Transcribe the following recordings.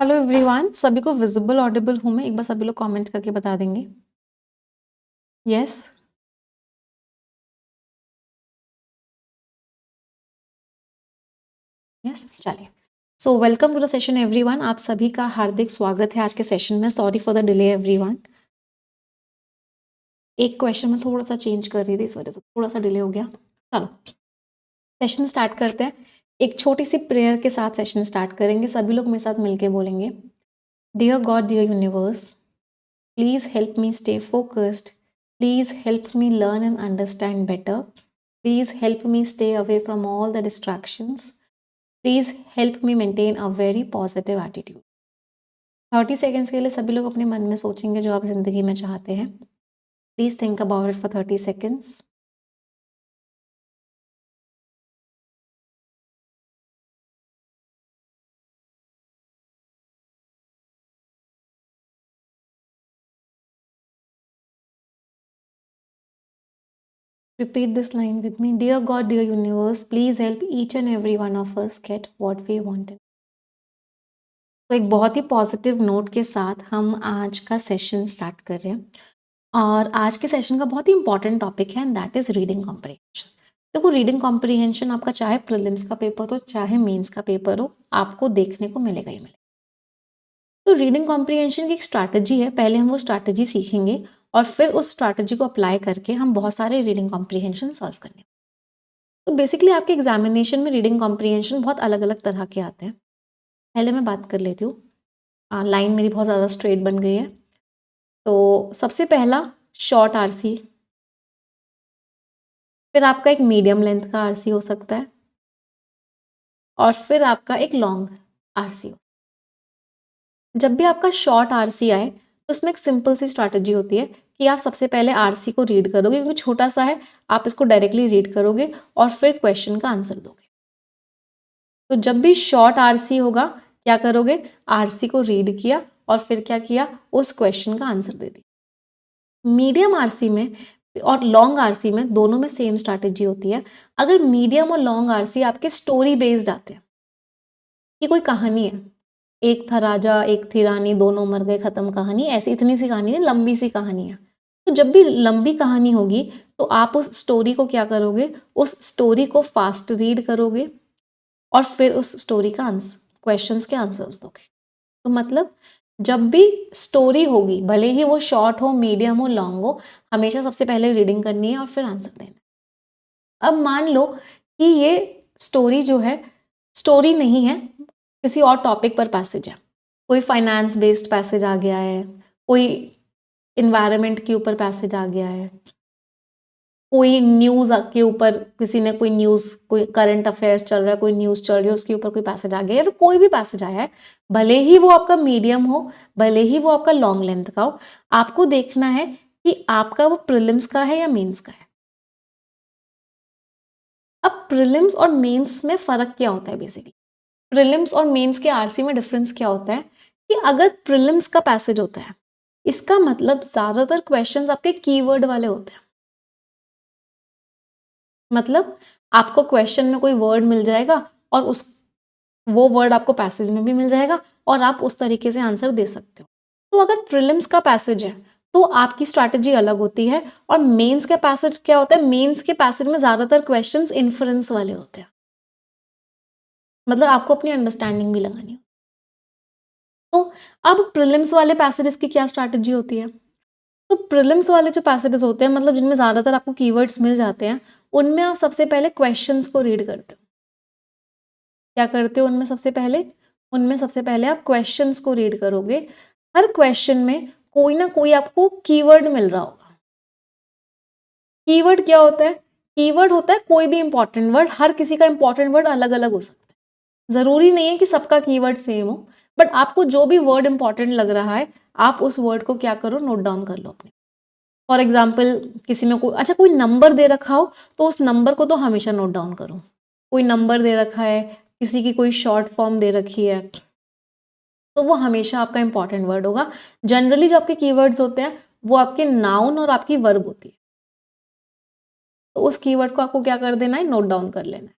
Hello everyone, सभी को visible Audible हूँ मैं? एक बार सभी लोग कमेंट करके बता देंगे। यस। यस, चलिए। So welcome to the session everyone. आप सभी का हार्दिक स्वागत है आज के सेशन में। Sorry for the delay everyone. एक क्वेश्चन में थोड़ा सा चेंज कर रही थी, इस वजह से थोड़ा सा डिले हो गया। चलो सेशन स्टार्ट करते हैं। एक छोटी सी प्रेयर के साथ सेशन स्टार्ट करेंगे। सभी लोग मेरे साथ मिलके बोलेंगे, dear God, dear universe, please help me stay focused, please help me learn and understand better, please help me stay away from all the distractions, please help me maintain a very positive attitude. 30 seconds के लिए सभी लोग अपने मन में सोचेंगे जो आप जिंदगी में चाहते हैं। Please think about it for 30 seconds. Repeat this line with me. Dear God, dear universe, please help each and every one of us get what we wanted. तो एक बहुत ही पॉजिटिव नोट के साथ हम आज का सेशन स्टार्ट कर रहे हैं। और आज के सेशन का बहुत ही इंपॉर्टेंट टॉपिक है and that is reading comprehension. देखो, रीडिंग कॉम्प्रिहेंशन आपका चाहे प्रीलिम्स का पेपर हो चाहे मेंस का पेपर हो, आपको देखने को मिलेगा ही मिलेगा। तो रीडिंग कॉम्प्रिहेंशन की एक स्ट्रैटेजी है। पहले हम वो स्ट्रैटेजी सीखेंगे और फिर उस स्ट्रैटेजी को अप्लाई करके हम बहुत सारे रीडिंग कॉम्प्रिहेंशन सॉल्व करेंगे। तो बेसिकली आपके एग्जामिनेशन में रीडिंग कॉम्प्रिहेंशन बहुत अलग अलग तरह के आते हैं। पहले मैं बात कर लेती हूँ। लाइन मेरी बहुत ज़्यादा स्ट्रेट बन गई है। तो सबसे पहला शॉर्ट आरसी, फिर आपका एक मीडियम लेंथ का आरसी हो सकता है, और फिर आपका एक लॉन्ग आरसी हो। जब भी आपका शॉर्ट आरसी आए तो उसमें एक सिंपल सी स्ट्रैटेजी होती है कि आप सबसे पहले आरसी को रीड करोगे, क्योंकि छोटा सा है, आप इसको डायरेक्टली रीड करोगे और फिर क्वेश्चन का आंसर दोगे। तो जब भी शॉर्ट आरसी होगा, क्या करोगे? आरसी को रीड किया और फिर क्या किया? उस क्वेश्चन का आंसर दे दिया। मीडियम आरसी में और लॉन्ग आरसी में दोनों में सेम स्ट्रैटेजी होती है। अगर मीडियम और लॉन्ग आरसी आपके स्टोरी बेस्ड आते हैं, कि कोई कहानी है, एक था राजा एक थी रानी दोनों मर गए खत्म कहानी, ऐसी इतनी सी कहानी नहीं, लंबी सी कहानी है। तो जब भी लंबी कहानी होगी तो आप उस स्टोरी को क्या करोगे? उस स्टोरी को फास्ट रीड करोगे और फिर उस स्टोरी का आंसर, क्वेश्चंस के आंसर्स दोगे। तो मतलब जब भी स्टोरी होगी, भले ही वो शॉर्ट हो, मीडियम हो, लॉन्ग हो, हमेशा सबसे पहले रीडिंग करनी है और फिर आंसर देना है। अब मान लो कि ये स्टोरी जो है, स्टोरी नहीं है, किसी और टॉपिक पर पैसेज है। कोई फाइनेंस बेस्ड पैसेज आ गया है, कोई इन्वायरमेंट के ऊपर पैसेज आ गया है, कोई न्यूज के ऊपर किसी ने कोई न्यूज, कोई करंट अफेयर्स चल रहा है, कोई न्यूज चल रही है, उसके ऊपर कोई पैसेज आ गया है, या फिर कोई भी पैसेज आया है, भले ही वो आपका मीडियम हो, भले ही वो आपका लॉन्ग लेंथ का हो, आपको देखना है कि आपका वो प्रीलिम्स का है या मेंस का है। अब प्रीलिम्स और मेंस में फर्क क्या होता है? बेसिकली प्रीलिम्स और मेंस के आरसी में डिफरेंस क्या होता है कि अगर प्रीलिम्स का पैसेज होता है, इसका मतलब ज्यादातर क्वेश्चंस आपके कीवर्ड वाले होते हैं। मतलब आपको क्वेश्चन में कोई वर्ड मिल जाएगा और उस वो वर्ड आपको पैसेज में भी मिल जाएगा और आप उस तरीके से आंसर दे सकते हो। तो अगर प्रीलिम्स का पैसेज है तो आपकी स्ट्रैटेजी अलग होती है, और मेंस का पैसेज क्या होता है? मेंस के पैसेज में ज्यादातर क्वेश्चंस इन्फरेंस वाले होते हैं। मतलब आपको अपनी अंडरस्टैंडिंग भी लगानी हो। तो अब प्रीलिम्स वाले पैसेजेस की क्या स्ट्रैटेजी होती है? तो प्रीलिम्स वाले जो पैसेजेस होते हैं, मतलब जिनमें ज्यादातर आपको कीवर्ड्स मिल जाते हैं, उनमें आप सबसे पहले क्वेश्चंस को रीड करते हो। क्या करते हो उनमें? सबसे पहले आप क्वेश्चंस को रीड करोगे। हर क्वेश्चन में कोई ना कोई आपको कीवर्ड मिल रहा होगा। कीवर्ड क्या होता है? कीवर्ड होता है कोई भी इंपॉर्टेंट वर्ड। हर किसी का इंपॉर्टेंट वर्ड अलग अलग हो सकता है, जरूरी नहीं है कि सबका कीवर्ड सेम हो, बट आपको जो भी वर्ड इंपॉर्टेंट लग रहा है, आप उस वर्ड को क्या करो? नोट डाउन कर लो अपने। फॉर एग्जाम्पल, किसी में कोई नंबर दे रखा हो तो उस नंबर को तो हमेशा नोट डाउन करो। कोई नंबर दे रखा है, किसी की कोई शॉर्ट फॉर्म दे रखी है, तो वो हमेशा आपका इंपॉर्टेंट वर्ड होगा। जनरली जो आपके कीवर्ड्स होते हैं वो आपके नाउन और आपकी वर्ब होती है। तो उस कीवर्ड को आपको क्या कर देना है? नोट डाउन कर लेना है।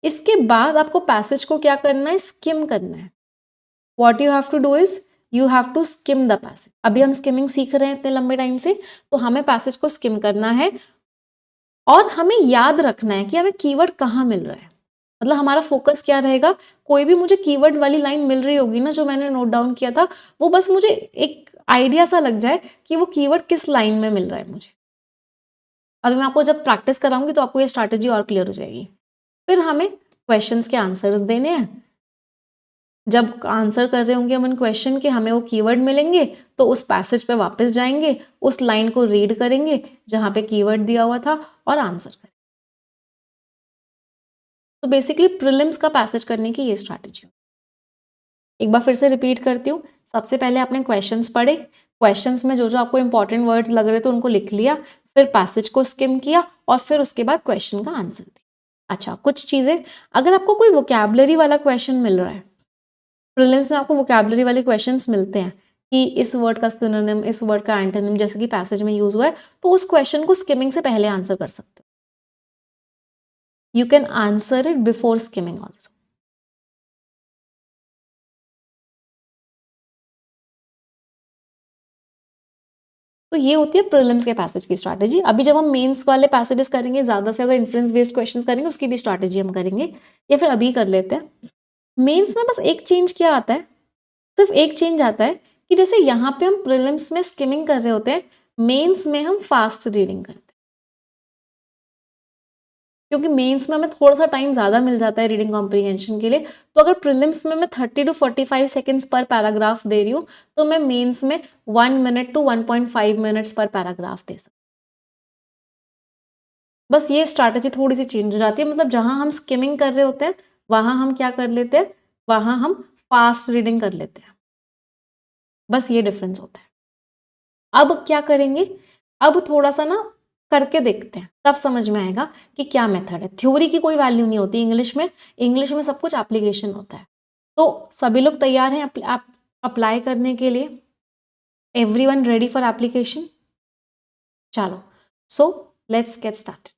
इसके बाद आपको पैसेज को क्या करना है, स्किम करना है। What you have to do is you have to skim the passage. अभी हम स्किमिंग सीख रहे हैं इतने लंबे टाइम से, तो हमें पैसेज को स्किम करना है और हमें याद रखना है कि हमें कीवर्ड कहाँ मिल रहा है। मतलब हमारा फोकस क्या रहेगा, कोई भी मुझे कीवर्ड वाली लाइन मिल रही होगी ना जो मैंने नोट डाउन किया था, वो बस मुझे एक आइडिया सा लग जाए कि वो कीवर्ड किस लाइन में मिल रहा है मुझे। अभी मैं आपको जब प्रैक्टिस कराऊंगी तो आपको ये स्ट्रैटेजी और क्लियर हो जाएगी। फिर हमें क्वेश्चंस के आंसर्स देने हैं। जब आंसर कर रहे होंगे हम उन क्वेश्चन के, हमें वो कीवर्ड मिलेंगे तो उस पैसेज पे वापस जाएंगे, उस लाइन को रीड करेंगे जहां पे कीवर्ड दिया हुआ था और आंसर करेंगे। तो बेसिकली प्रीलिम्स का पैसेज करने की ये स्ट्रैटेजी। एक बार फिर से रिपीट करती हूँ। सबसे पहले आपने क्वेश्चंस पढ़े, क्वेश्चंस में जो जो आपको इंपॉर्टेंट वर्ड्स लग रहे थे उनको लिख लिया, फिर पैसेज को स्किम किया और फिर उसके बाद क्वेश्चन का आंसर दिया। अच्छा, कुछ चीजें, अगर आपको कोई वोकैबुलरी वाला क्वेश्चन मिल रहा है, प्रीलिम्स में आपको वोकैबुलरी वाले क्वेश्चंस मिलते हैं कि इस वर्ड का सिनोनिम, इस वर्ड का एंटोनिम, जैसे कि पैसेज में यूज हुआ है, तो उस क्वेश्चन को स्किमिंग से पहले आंसर कर सकते हो। You can answer it before skimming also. तो ये होती है प्रीलिम्स के पैसेज की स्ट्रैटेजी। अभी जब हम मेंस वाले पैसेजेस करेंगे, ज्यादा से ज्यादा इन्फ्रेंस बेस्ड क्वेश्चंस करेंगे, उसकी भी स्ट्रैटेजी हम करेंगे, या फिर अभी कर लेते हैं। मेंस में बस एक चेंज क्या आता है, सिर्फ एक चेंज आता है कि जैसे यहाँ पे हम प्रीलिम्स में स्किमिंग कर रहे होते हैं, मेंस में हम फास्ट रीडिंग करते हैं। क्योंकि मेंस में हमें थोड़ा सा टाइम ज़्यादा मिल जाता है रीडिंग कॉम्प्रीहेंशन के लिए। तो अगर प्रीलिम्स में मैं 30 to 45 सेकेंड्स पर पैराग्राफ दे रही हूँ, तो मैं मेंस में 1 मिनट to 1.5 मिनट्स पर पैराग्राफ दे सकती हूँ। बस ये स्ट्रैटेजी थोड़ी सी चेंज हो जाती है। मतलब जहां हम स्किमिंग कर रहे होते हैं वहां हम क्या कर लेते हैं, वहां हम फास्ट रीडिंग कर लेते हैं। बस ये डिफरेंस होता है। अब क्या करेंगे, अब थोड़ा सा ना करके देखते हैं, तब समझ में आएगा कि क्या मेथड है। थ्योरी की कोई वैल्यू नहीं होती इंग्लिश में, इंग्लिश में सब कुछ एप्लीकेशन होता है। तो सभी लोग तैयार हैं अप्लाई करने के लिए? Everyone ready for application? चलो, सो लेट्स गेट स्टार्ट।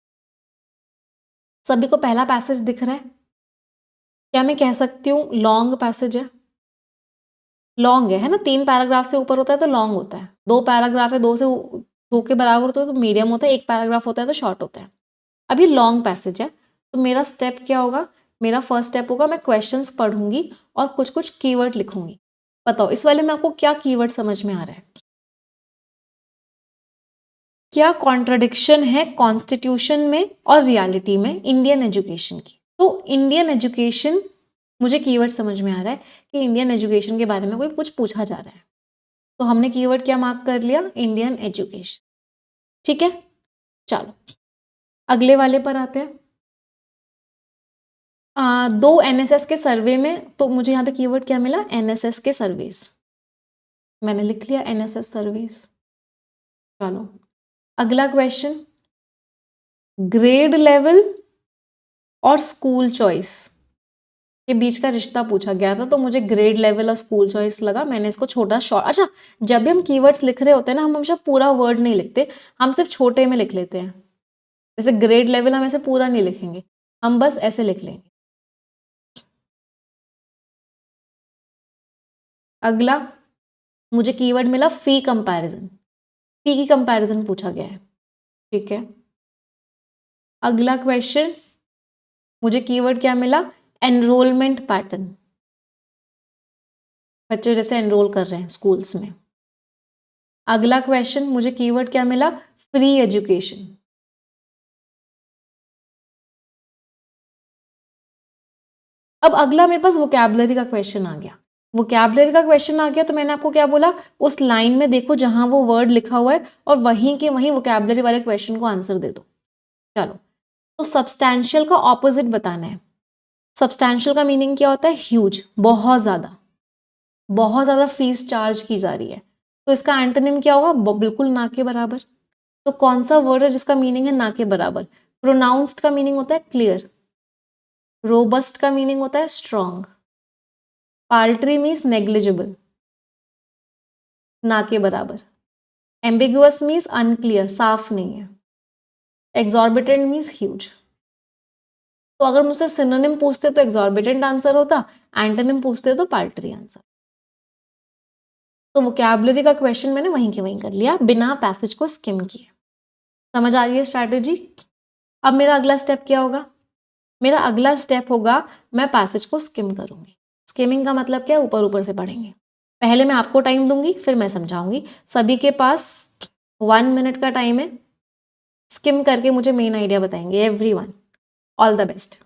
सभी को पहला पैसेज दिख रहा है? क्या मैं कह सकती हूँ लॉन्ग पैसेज है? लॉन्ग है ना, 3 पैराग्राफ से ऊपर होता है तो लॉन्ग होता है, 2 पैराग्राफ है, 2 के बराबर होता है तो मीडियम होता है, 1 पैराग्राफ होता है तो शॉर्ट होता है। अब ये लॉन्ग पैसेज है, तो मेरा स्टेप क्या होगा, मेरा फर्स्ट स्टेप होगा मैं क्वेश्चंस पढ़ूंगी और कुछ कुछ कीवर्ड लिखूंगी। बताओ इस वाले में आपको क्या कीवर्ड समझ में आ रहा है? क्या कॉन्ट्रडिक्शन है कॉन्स्टिट्यूशन में और रियलिटी में इंडियन एजुकेशन की? तो इंडियन एजुकेशन, मुझे कीवर्ड समझ में आ रहा है कि इंडियन एजुकेशन के बारे में कोई कुछ पूछा जा रहा है, तो हमने कीवर्ड क्या मार्क कर लिया, इंडियन एजुकेशन। ठीक है, चलो अगले वाले पर आते हैं। 2 एनएसएस के सर्वे में, तो मुझे यहाँ पे कीवर्ड क्या मिला, एनएसएस के सर्वेस। मैंने लिख लिया एनएसएस सर्वेस। चलो अगला क्वेश्चन, ग्रेड लेवल और स्कूल चॉइस के बीच का रिश्ता पूछा गया था, तो मुझे ग्रेड लेवल और स्कूल चॉइस लगा, मैंने इसको छोटा शॉर्ट। अच्छा, जब भी हम कीवर्ड्स लिख रहे होते हैं ना, हम हमेशा पूरा वर्ड नहीं लिखते, हम सिर्फ छोटे में लिख लेते हैं। जैसे ग्रेड लेवल हम ऐसे पूरा नहीं लिखेंगे, हम बस ऐसे लिख लेंगे। अगला मुझे कीवर्ड मिला फी कंपैरिजन, फी की कंपैरिजन पूछा गया है। ठीक है, अगला क्वेश्चन मुझे कीवर्ड क्या मिला, एनरोलमेंट पैटर्न, बच्चे जैसे एनरोल कर रहे हैं स्कूल्स में। अगला क्वेश्चन मुझे कीवर्ड क्या मिला, फ्री एजुकेशन। अब अगला मेरे पास वोकैबुलरी का क्वेश्चन आ गया। वोकैबुलरी का क्वेश्चन आ गया तो मैंने आपको क्या बोला, उस लाइन में देखो जहां वो वर्ड लिखा हुआ है और वहीं के वहीं वोकैबुलरी वाले क्वेश्चन को आंसर दे दो। चलो, तो सब्सटैंशियल का ऑपोजिट बताना है। सब्सटैंशियल का मीनिंग क्या होता है, ह्यूज, बहुत ज्यादा फीस चार्ज की जा रही है। तो इसका एंटोनिम क्या होगा, बिल्कुल ना के बराबर। तो कौन सा वर्ड है जिसका मीनिंग है ना के बराबर? प्रोनाउंस्ड का मीनिंग होता है क्लियर, रोबस्ट का मीनिंग होता है स्ट्रॉन्ग, पाल्ट्री मीन्स नेग्लिजिबल, ना के बराबर, एम्बिगुअस मीन्स अनक्लियर, साफ नहीं है, एग्जॉर्बिटेंट मीन्स ह्यूज। तो अगर मुझसे सिनोनिम पूछते तो एग्जॉर्बिटेंट आंसर होता, एंटोनिम पूछते तो पाल्ट्री आंसर। तो वोकैबुलरी का क्वेश्चन मैंने वहीं के वहीं कर लिया बिना पैसेज को स्किम किए। समझ आ रही है स्ट्रैटेजी? अब मेरा अगला स्टेप क्या होगा? मेरा अगला स्टेप होगा मैं पैसेज को स्किम करूंगी। स्किमिंग का मतलब क्या है? ऊपर ऊपर से पढ़ेंगे। पहले मैं आपको टाइम दूंगी, फिर मैं समझाऊंगी। सभी के पास 1 मिनट का टाइम है। स्किम करके मुझे मेन आइडिया बताएंगे एवरीवन। All the best.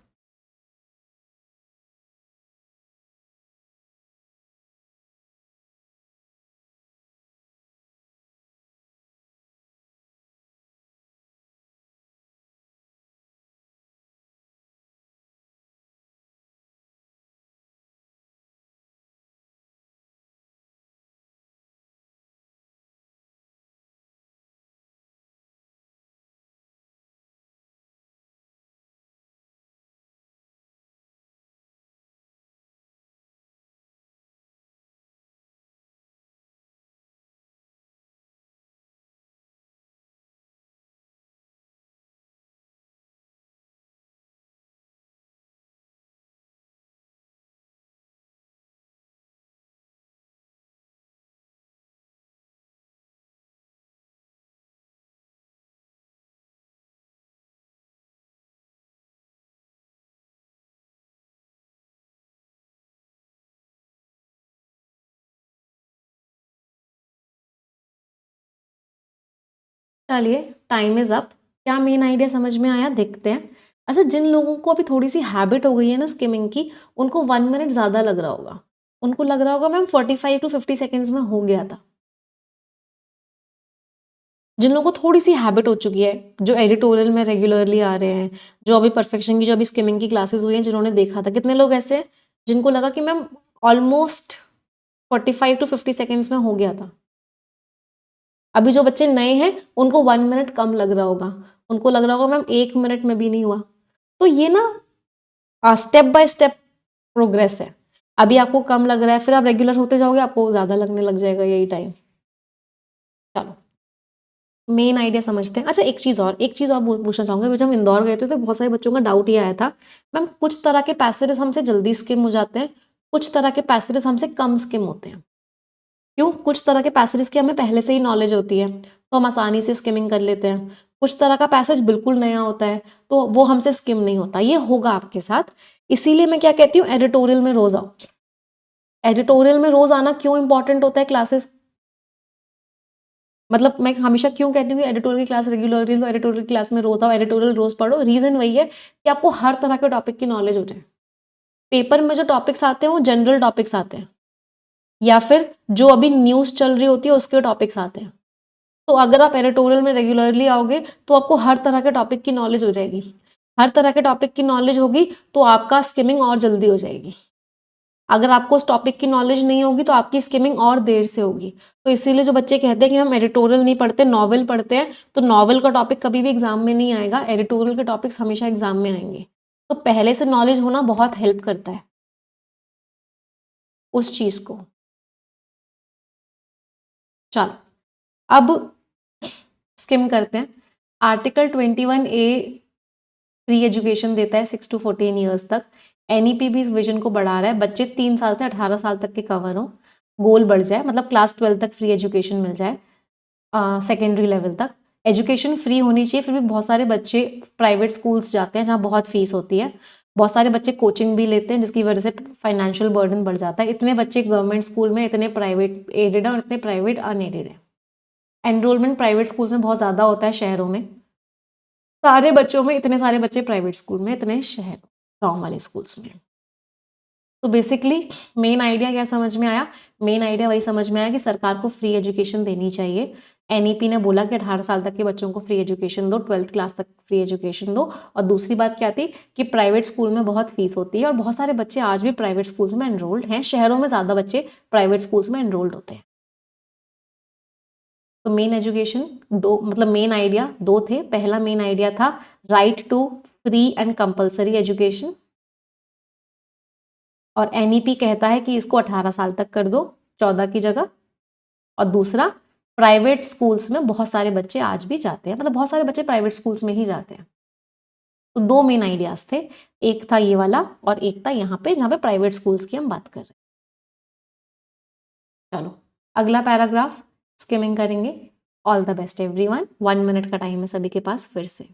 चलिए, टाइम इज अप। क्या मेन आइडिया समझ में आया? देखते हैं। अच्छा, जिन लोगों को अभी थोड़ी सी हैबिट हो गई है ना स्किमिंग की, उनको 1 मिनट ज़्यादा लग रहा होगा। उनको लग रहा होगा मैम 45 to 50 सेकेंड्स में हो गया था। जिन लोगों को थोड़ी सी हैबिट हो चुकी है, जो एडिटोरियल में रेगुलरली आ रहे हैं, जो अभी परफेक्शन की जो अभी स्किमिंग की क्लासेस हुई हैं, जिन्होंने देखा था, कितने लोग ऐसे हैं जिनको लगा कि मैम ऑलमोस्ट 45 to 50 सेकेंड्स में हो गया था। अभी जो बच्चे नए हैं उनको 1 मिनट कम लग रहा होगा, उनको लग रहा होगा मैम 1 मिनट में भी नहीं हुआ। तो ये ना स्टेप बाय स्टेप प्रोग्रेस है। अभी आपको कम लग रहा है, फिर आप रेगुलर होते जाओगे, आपको ज़्यादा लगने लग जाएगा यही टाइम। चलो, मेन आइडिया समझते हैं। अच्छा, एक चीज़ और पूछना चाहूँगी। जब हम इंदौर गए थे तो बहुत सारे बच्चों का डाउट ये आया था, मैम कुछ तरह के पैसेजेस हमसे जल्दी स्किम हो जाते हैं, कुछ तरह के पैसेजेस हमसे कम स्किम होते हैं। क्यों? कुछ तरह के पैसेजेस की हमें पहले से ही नॉलेज होती है तो हम आसानी से स्किमिंग कर लेते हैं। कुछ तरह का पैसेज बिल्कुल नया होता है तो वो हमसे स्किम नहीं होता। ये होगा आपके साथ। इसीलिए मैं क्या कहती हूँ, एडिटोरियल में रोज आओ। एडिटोरियल में रोज आना क्यों इंपॉर्टेंट होता है क्लासेस? मतलब मैं हमेशा क्यों कहती हूँ एडिटोरियल की क्लास रेगुलरली, तो एडिटोरियल क्लास में रोज आओ, एडिटोरियल रोज पढ़ो। रीजन वही है कि आपको हर तरह के टॉपिक की नॉलेज हो जाए। पेपर में जो टॉपिक्स आते हैं वो जनरल टॉपिक्स आते हैं, या फिर जो अभी न्यूज चल रही होती है उसके टॉपिक्स आते हैं। तो अगर आप एडिटोरियल में रेगुलरली आओगे तो आपको हर तरह के टॉपिक की नॉलेज हो जाएगी। हर तरह के टॉपिक की नॉलेज होगी तो आपका स्किमिंग और जल्दी हो जाएगी। अगर आपको उस टॉपिक की नॉलेज नहीं होगी तो आपकी स्किमिंग और देर से होगी। तो इसीलिए जो बच्चे कहते हैं कि हम एडिटोरियल नहीं पढ़ते, नॉवल पढ़ते हैं, तो नॉवल का टॉपिक कभी भी एग्जाम में नहीं आएगा, एडिटोरियल के टॉपिक्स हमेशा एग्जाम में आएंगे। तो पहले से नॉलेज होना बहुत हेल्प करता है उस चीज को। चलो, अब स्किम करते हैं। आर्टिकल 21A फ्री एजुकेशन देता है 6 to 14 ईयर्स तक। एनईपी भी इस विजन को बढ़ा रहा है, बच्चे 3 साल से 18 साल तक के कवर हो, गोल बढ़ जाए, मतलब क्लास 12 तक फ्री एजुकेशन मिल जाए, सेकेंडरी लेवल तक एजुकेशन फ्री होनी चाहिए। फिर भी बहुत सारे बच्चे प्राइवेट स्कूल्स जाते हैं जहाँ बहुत फीस होती है। बहुत सारे बच्चे कोचिंग भी लेते हैं जिसकी वजह से फाइनेंशियल बर्डन बढ़ जाता है। इतने बच्चे गवर्नमेंट स्कूल में, इतने प्राइवेट एडेड है और इतने प्राइवेट अनएडेड है। एनरोलमेंट प्राइवेट स्कूल्स में बहुत ज़्यादा होता है शहरों में, सारे बच्चों में इतने सारे बच्चे प्राइवेट स्कूल में, इतने शहर गांव वाले स्कूल्स में। तो बेसिकली मेन आइडिया क्या समझ में आया? मेन आइडिया वही समझ में आया कि सरकार को फ्री एजुकेशन देनी चाहिए। एनईपी ने बोला कि 18 साल तक के बच्चों को फ्री एजुकेशन दो, 12th क्लास तक फ्री एजुकेशन दो। और दूसरी बात क्या थी कि प्राइवेट स्कूल में बहुत फीस होती है और बहुत सारे बच्चे आज भी प्राइवेट स्कूल्स में एनरोल्ड हैं। शहरों में ज़्यादा बच्चे प्राइवेट स्कूल्स में एनरोल्ड होते हैं। तो मेन एजुकेशन दो, मतलब मेन आइडिया दो थे। पहला मेन आइडिया था right to free and compulsory education, और एनईपी कहता है कि इसको 18 साल तक कर दो 14 की जगह। और दूसरा, प्राइवेट स्कूल्स में बहुत सारे बच्चे आज भी जाते हैं, मतलब बहुत सारे बच्चे प्राइवेट स्कूल्स में ही जाते हैं। तो दो मेन आइडियाज थे, एक था ये वाला और एक था यहाँ पे जहाँ पे प्राइवेट स्कूल्स की हम बात कर रहे हैं। चलो अगला पैराग्राफ स्किमिंग करेंगे। All the best everyone. 1 minute का टाइम है सभी के पास फिर से।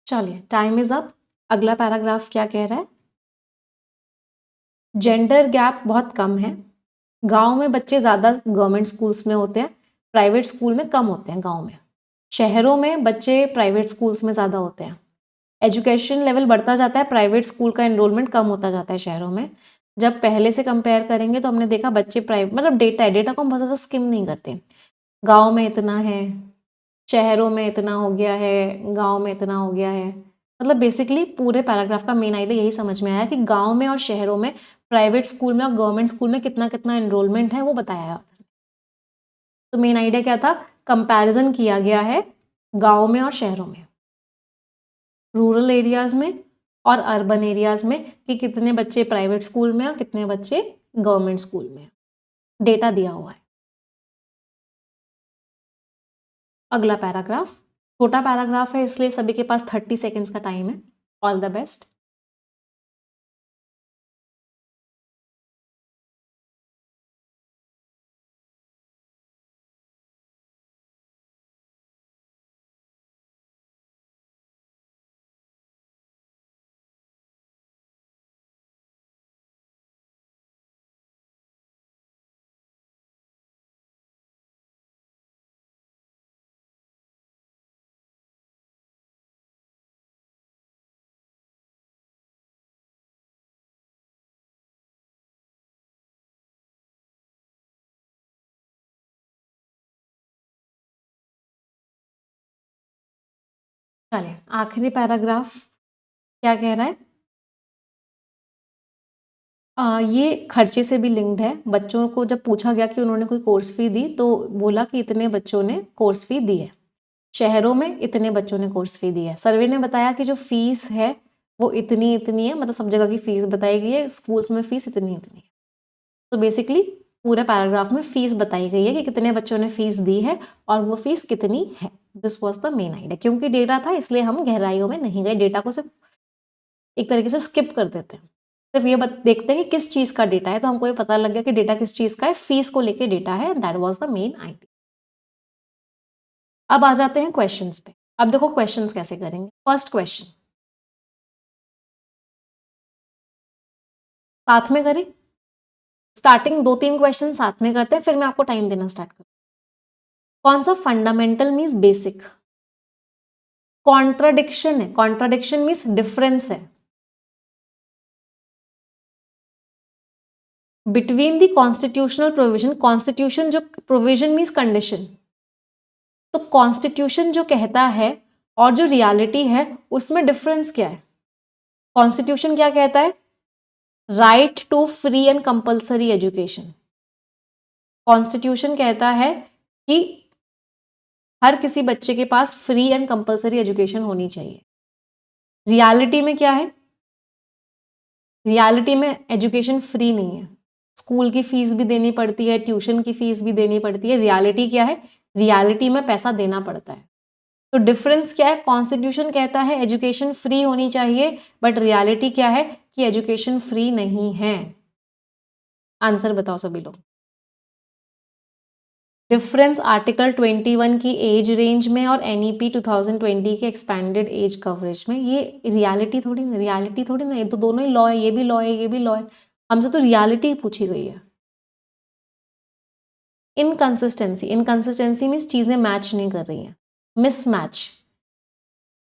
चलिए टाइम इज अप। अगला पैराग्राफ क्या कह रहा है? जेंडर गैप बहुत कम है। गांव में बच्चे ज़्यादा गवर्नमेंट स्कूल्स में होते हैं, प्राइवेट स्कूल में कम होते हैं गांव में। शहरों में बच्चे प्राइवेट स्कूल्स में ज़्यादा होते हैं। एजुकेशन लेवल बढ़ता जाता है, प्राइवेट स्कूल का एनरोलमेंट कम होता जाता है शहरों में। जब पहले से कंपेयर करेंगे तो हमने देखा बच्चे प्राइवेट, मतलब डेटा को हम बहुत ज़्यादा स्किम नहीं करते। गाँव में इतना है, शहरों में इतना हो गया है, गाँव में इतना हो गया है। मतलब बेसिकली पूरे पैराग्राफ का मेन आइडिया यही समझ में आया कि गाँव में और शहरों में, प्राइवेट स्कूल में और गवर्नमेंट स्कूल में कितना कितना एनरोलमेंट है वो बताया। तो मेन आइडिया क्या था? कंपैरिजन किया गया है गाँव में और शहरों में, रूरल एरियाज में और अर्बन एरियाज में, कि कितने बच्चे प्राइवेट स्कूल में और कितने बच्चे गवर्नमेंट स्कूल में। डेटा दिया हुआ है। अगला पैराग्राफ छोटा पैराग्राफ है इसलिए सभी के पास 30 सेकेंड्स का टाइम है। All the best. चलिए आखिरी पैराग्राफ क्या कह रहा है? ये खर्चे से भी लिंक्ड है। बच्चों को जब पूछा गया कि उन्होंने कोई कोर्स फी दी तो बोला कि इतने बच्चों ने कोर्स फी दी है, शहरों में इतने बच्चों ने कोर्स फी दी है। सर्वे ने बताया कि जो फीस है वो इतनी इतनी है, मतलब सब जगह की फीस बताई गई है, स्कूल्स में फीस इतनी इतनी है। तो बेसिकली पूरे पैराग्राफ में फीस बताई गई है कि कितने बच्चों ने फीस दी है और वो फीस कितनी है। This was the main idea. क्योंकि डेटा था इसलिए हम गहराइयों में नहीं गए, डेटा को सिर्फ एक तरीके से स्किप कर देते हैं। सिर्फ ये देखते हैं कि किस चीज़ का डेटा है, तो हमको ये पता लग गया कि डेटा किस चीज़ का है, फीस को लेके डेटा है। That was the main idea. अब आ जाते हैं क्वेश्चंस पे। अब देखो क्वेश्चंस कैसे करेंगे। फर्स्ट क्वेश्चन साथ में करें, स्टार्टिंग 2-3 क्वेश्चन साथ में करते हैं, फिर मैं आपको टाइम देना स्टार्ट करूँ। कौन सा फंडामेंटल मीन्स बेसिक, कॉन्ट्राडिक्शन है, कॉन्ट्राडिक्शन मीन्स डिफरेंस है between the constitutional provision. Constitution जो प्रोविजन मीन्स कंडीशन, तो कॉन्स्टिट्यूशन जो कहता है और जो रियलिटी है उसमें डिफरेंस क्या है? कॉन्स्टिट्यूशन क्या कहता है? Right to free and compulsory education. Constitution कहता है कि हर किसी बच्चे के पास फ्री एंड कंपल्सरी एजुकेशन होनी चाहिए। रियलिटी में क्या है? रियलिटी में एजुकेशन फ्री नहीं है, स्कूल की फीस भी देनी पड़ती है, ट्यूशन की फीस भी देनी पड़ती है। रियलिटी क्या है? रियलिटी में पैसा देना पड़ता है। तो डिफरेंस क्या है? कॉन्स्टिट्यूशन कहता है एजुकेशन फ्री होनी चाहिए, बट रियलिटी क्या है कि एजुकेशन फ्री नहीं है। आंसर बताओ सभी लोग। डिफरेंस आर्टिकल 21 की एज रेंज में और NEP 2020 के एक्सपैंडेड एज कवरेज में, ये रियलिटी थोड़ी ना, ये तो दोनों ही लॉ है, ये भी लॉ है, ये भी लॉ है, हमसे तो रियलिटी पूछी गई है। इनकंसिस्टेंसी मीन्स चीजें मैच नहीं कर रही हैं, मिसमैच।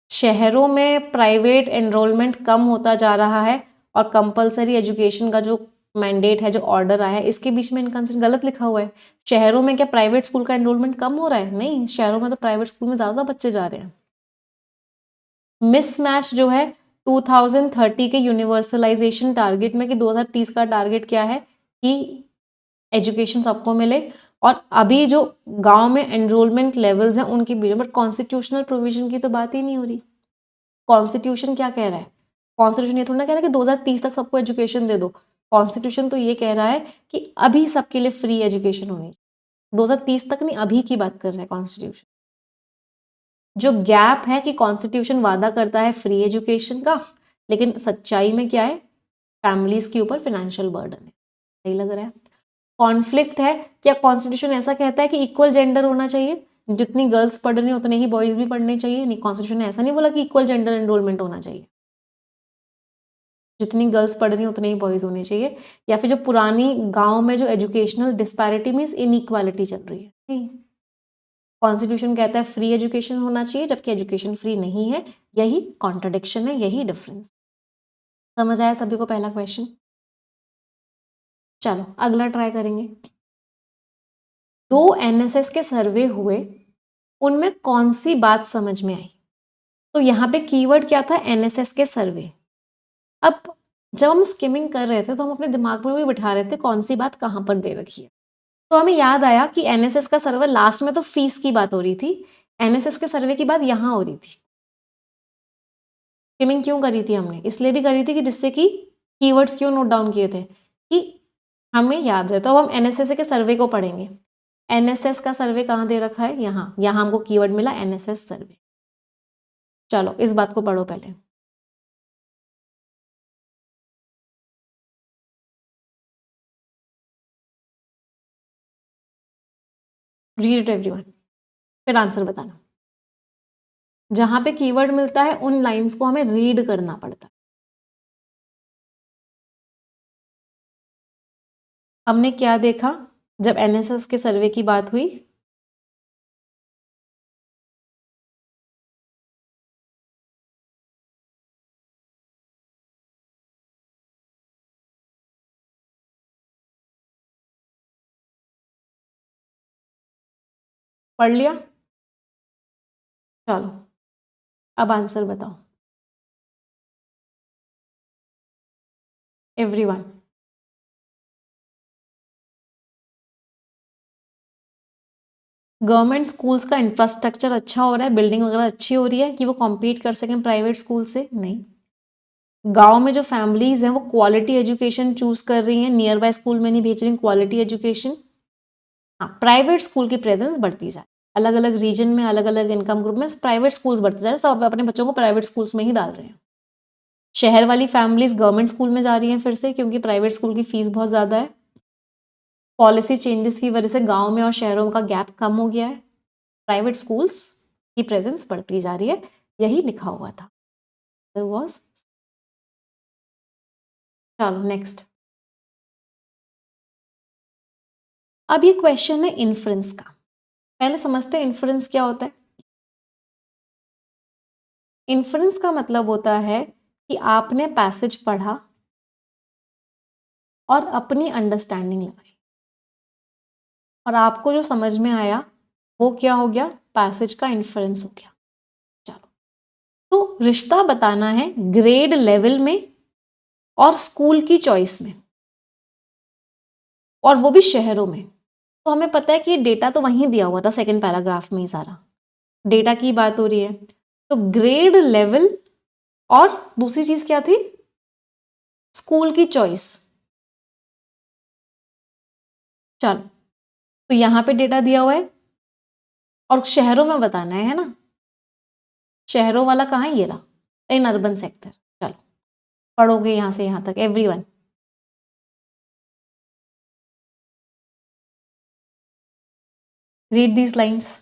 शहरों में प्राइवेट एनरोलमेंट कम होता जा रहा है और कंपलसरी एजुकेशन का जो मैंडेट है, जो ऑर्डर आया है, इसके बीच में इनकंसिस्टेंट गलत लिखा हुआ है। शहरों में क्या प्राइवेट स्कूल का एनरोलमेंट कम हो रहा है? नहीं, शहरों में तो प्राइवेट स्कूल में ज्यादा बच्चे जा रहे हैं। मिसमैच जो है 2030 के यूनिवर्सलाइजेशन टारगेट में, कि 2030 का टारगेट क्या है कि एजुकेशन सबको मिले, और अभी जो गांव में एनरोलमेंट लेवल्स हैं उनके बीच में, बट कॉन्स्टिट्यूशनल प्रोविजन की तो बात ही नहीं हो रही। कॉन्स्टिट्यूशन क्या कह रहा है? कॉन्स्टिट्यूशन ये थोड़ा ना कह रहा है कि 2030 तक सबको एजुकेशन दे दो। कॉन्स्टिट्यूशन तो ये कह रहा है कि अभी सबके लिए फ्री एजुकेशन होनी चाहिए। 2030 तक नहीं, अभी की बात कर रहा है कॉन्स्टिट्यूशन। जो गैप है कि कॉन्स्टिट्यूशन वादा करता है फ्री एजुकेशन का, लेकिन सच्चाई में क्या है? फैमिलीज के ऊपर फाइनेंशियल बर्डन है। सही लग रहा है? कॉन्फ्लिक्ट है, क्या कॉन्स्टिट्यूशन ऐसा कहता है कि इक्वल जेंडर होना चाहिए, जितनी गर्ल्स पढ़ रही हैं उतने ही बॉयज भी पढ़ने चाहिए? नहीं, कॉन्स्टिट्यूशन ने ऐसा नहीं बोला कि इक्वल जेंडर एनरोलमेंट होना चाहिए, जितनी गर्ल्स पढ़ रही हैं उतने ही बॉयज होने चाहिए। या फिर जो पुरानी गांव में जो एजुकेशनल डिस्पैरिटी मीन्स इनइक्वालिटी चल रही है, नहीं, कॉन्स्टिट्यूशन कहता है फ्री एजुकेशन होना चाहिए जबकि एजुकेशन फ्री नहीं है। यही कॉन्ट्रडिक्शन है, यही डिफरेंस। समझ आया सभी को पहला क्वेश्चन? चलो अगला ट्राई करेंगे। 2 NSS के सर्वे हुए, उनमें कौन सी बात समझ में आई? तो यहाँ पे कीवर्ड क्या था? NSS के सर्वे। अब जब हम स्किमिंग कर रहे थे तो हम अपने दिमाग में भी बिठा रहे थे कौन सी बात कहाँ पर दे रखी है। तो हमें याद आया कि NSS का सर्वे, लास्ट में तो फीस की बात हो रही थी, NSS के सर्वे की बात यहाँ हो रही थी। स्किमिंग क्यों करी थी हमने? इसलिए भी करी थी कि जिससे कि कीवर्ड्स क्यों नोट डाउन किए थे कि हमें याद रहे। तो अब हम NSS के सर्वे को पढ़ेंगे। NSS का सर्वे कहाँ दे रखा है? यहाँ। यहाँ हमको कीवर्ड मिला NSS सर्वे। चलो इस बात को पढ़ो पहले। रीड इट एवरीवन, फिर आंसर बताना। जहां पे कीवर्ड मिलता है उन लाइंस को हमें रीड करना पड़ता है। हमने क्या देखा जब NSS के सर्वे की बात हुई? पढ़ लिया? चलो अब आंसर बताओ एवरीवन। गवर्नमेंट स्कूल्स का इंफ्रास्ट्रक्चर अच्छा हो रहा है, बिल्डिंग वगैरह अच्छी हो रही है कि वो कॉम्पीट कर सकें प्राइवेट स्कूल से? नहीं। गांव में जो फैमिलीज हैं वो क्वालिटी एजुकेशन चूज कर रही हैं, नियर बाय स्कूल में नहीं भेज रही, क्वालिटी एजुकेशन। हाँ, प्राइवेट स्कूल की प्रेजेंस बढ़ती जाए, अलग अलग रीजन में, अलग अलग इनकम ग्रुप में प्राइवेट स्कूल्स बढ़ते जाए, सब अपने बच्चों को प्राइवेट स्कूल्स में ही डाल रहे हैं। शहर वाली फैमिलीज गवर्नमेंट स्कूल में जा रही हैं फिर से, क्योंकि प्राइवेट स्कूल की फीस बहुत ज़्यादा है। पॉलिसी चेंजेस की वजह से गांव में और शहरों का गैप कम हो गया है, प्राइवेट स्कूल्स की प्रेजेंस बढ़ती जा रही है, यही लिखा हुआ था। वॉज चलो नेक्स्ट। अब ये क्वेश्चन है इन्फ्रेंस का। पहले समझते हैं इन्फ्रेंस क्या होता है। इन्फ्रेंस का मतलब होता है कि आपने पैसेज पढ़ा और अपनी अंडरस्टैंडिंग लगाई, और आपको जो समझ में आया वो क्या हो गया? पैसेज का इन्फ्रेंस हो गया। चलो, तो रिश्ता बताना है ग्रेड लेवल में और स्कूल की चॉइस में, और वो भी शहरों में। तो हमें पता है कि ये डेटा तो वहीं दिया हुआ था, सेकंड पैराग्राफ में ही सारा डेटा की बात हो रही है। तो ग्रेड लेवल और दूसरी चीज क्या थी? स्कूल की चॉइस। चलो, तो यहां पे डेटा दिया हुआ है और शहरों में बताना है ना? शहरों वाला कहाँ है? ये रहा, इन अर्बन सेक्टर। चलो पढ़ोगे यहां से यहां तक एवरीवन। Read these lines.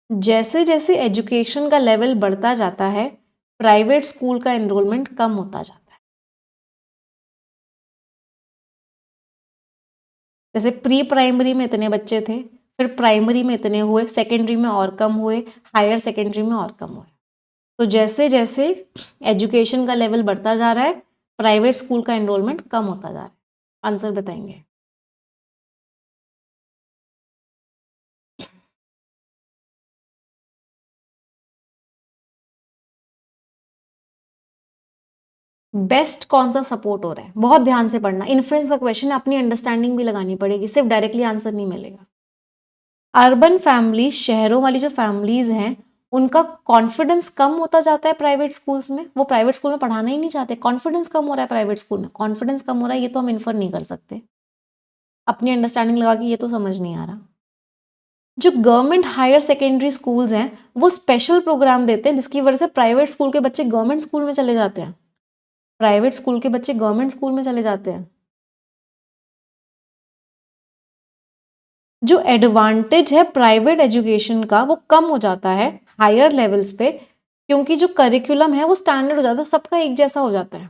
जैसे जैसे एजुकेशन का लेवल बढ़ता जाता है, प्राइवेट स्कूल का एनरोलमेंट कम होता जाता है. जैसे प्री प्राइमरी में इतने बच्चे थे, फिर प्राइमरी में इतने हुए, सेकेंडरी में और कम हुए, हायर सेकेंडरी में और कम हुए. तो जैसे जैसे एजुकेशन का लेवल बढ़ता जा रहा है, प्राइवेट स्कूल का एनरोलमेंट कम होता जा रहा है. आंसर बताएंगे. बेस्ट कौन सा सपोर्ट हो रहा है, बहुत ध्यान से पढ़ना. इन्फ्लुएंस का क्वेश्चन है, अपनी अंडरस्टैंडिंग भी लगानी पड़ेगी, सिर्फ डायरेक्टली आंसर नहीं मिलेगा. अर्बन फैमिलीज, शहरों वाली जो फैमिलीज हैं, उनका कॉन्फिडेंस कम होता जाता है प्राइवेट स्कूल्स में. वो प्राइवेट स्कूल में पढ़ाना ही नहीं चाहते. कॉन्फिडेंस कम हो रहा है प्राइवेट स्कूल में, कॉन्फिडेंस कम हो रहा है, ये तो हम इन्फर नहीं कर सकते. अपनी अंडरस्टैंडिंग लगा के ये तो समझ नहीं आ रहा. जो गवर्नमेंट हायर सेकेंडरी स्कूल्स हैं, वो स्पेशल प्रोग्राम देते हैं, जिसकी वजह से प्राइवेट स्कूल के बच्चे गवर्नमेंट स्कूल में चले जाते हैं. प्राइवेट स्कूल के बच्चे गवर्नमेंट स्कूल में चले जाते हैं. जो एडवांटेज है प्राइवेट एजुकेशन का, वो कम हो जाता है हायर लेवल्स पे, क्योंकि जो करिकुलम है वो स्टैंडर्ड हो जाता है, सबका एक जैसा हो जाता है.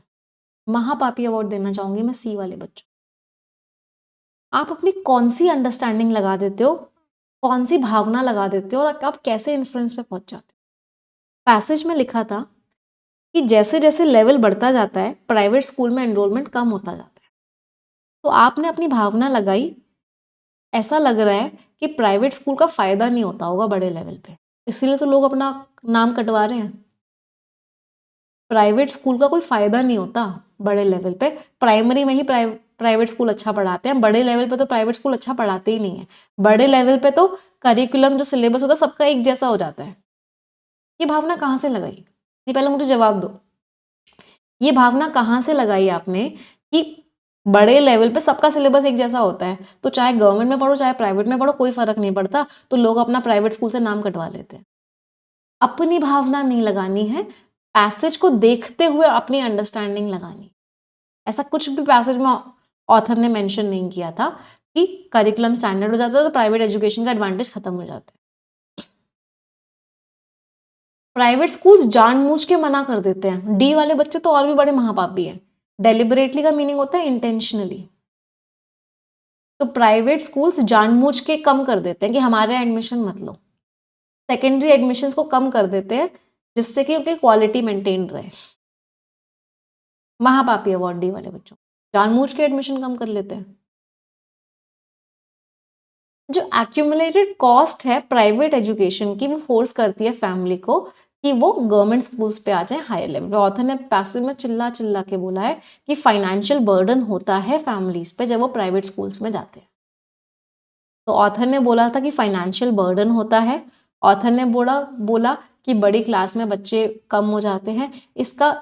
महापापी अवार्ड देना चाहूंगी मैं सी वाले बच्चों. आप अपनी कौन सी अंडरस्टैंडिंग लगा देते हो, कौन सी भावना लगा देते हो, और आप कैसे इन्फ्लुएंस पे पहुंच जाते हो. पैसेज में लिखा था कि जैसे जैसे लेवल बढ़ता जाता है, प्राइवेट स्कूल में एनरोलमेंट कम होता जाता है. तो आपने अपनी भावना लगाई, ऐसा लग रहा है कि प्राइवेट स्कूल का फायदा नहीं होता होगा बड़े लेवल पे, इसीलिए तो लोग अपना नाम कटवा रहे हैं. प्राइवेट स्कूल का कोई फायदा नहीं होता बड़े लेवल पे. प्राइमरी में ही प्राइवेट स्कूल अच्छा पढ़ाते हैं, बड़े लेवल पे तो प्राइवेट स्कूल अच्छा पढ़ाते ही नहीं है. बड़े लेवल पे तो करिकुलम जो सिलेबस होता है सबका एक जैसा हो जाता है. ये भावना कहाँ से लगाई, ये पहले मुझे जवाब दो. ये भावना कहाँ से लगाई आपने कि बड़े लेवल पे सबका सिलेबस एक जैसा होता है, तो चाहे गवर्नमेंट में पढ़ो चाहे प्राइवेट में पढ़ो कोई फर्क नहीं पड़ता, तो लोग अपना प्राइवेट स्कूल से नाम कटवा लेते हैं. अपनी भावना नहीं लगानी है, पैसेज को देखते हुए अपनी अंडरस्टैंडिंग लगानी. ऐसा कुछ भी पैसेज में ऑथर ने मेंशन नहीं किया था कि करिकुलम स्टैंडर्ड हो जाता है तो प्राइवेट एजुकेशन का एडवांटेज खत्म हो जाता है. प्राइवेट स्कूल्स जानबूझ के मना कर देते हैं. डी वाले बच्चे तो और भी बड़े महापापी हैं. डेलिबरेटली का मीनिंग होता है इंटेंशनली. तो प्राइवेट स्कूल्स जानबूझ के कम कर देते हैं कि हमारे एडमिशन मत लो. सेकेंडरी एडमिशंस को कम कर देते हैं जिससे कि उनकी क्वालिटी मेंटेन रहे. महापापी अवार्ड डी वाले बच्चों, जानबूझ के एडमिशन कम कर लेते हैं. जो एक्यूमुलेटेड कॉस्ट है प्राइवेट एजुकेशन की, वो फोर्स करती है फैमिली को कि वो गवर्नमेंट स्कूल्स पे आ जाए हायर लेवल पे. ऑथर ने पैसेज में चिल्ला चिल्ला के बोला है कि फाइनेंशियल बर्डन होता है फैमिलीज पे जब वो प्राइवेट स्कूल्स में जाते हैं. तो ऑथर ने बोला था कि फाइनेंशियल बर्डन होता है. ऑथर ने बोला कि बड़ी क्लास में बच्चे कम हो जाते हैं.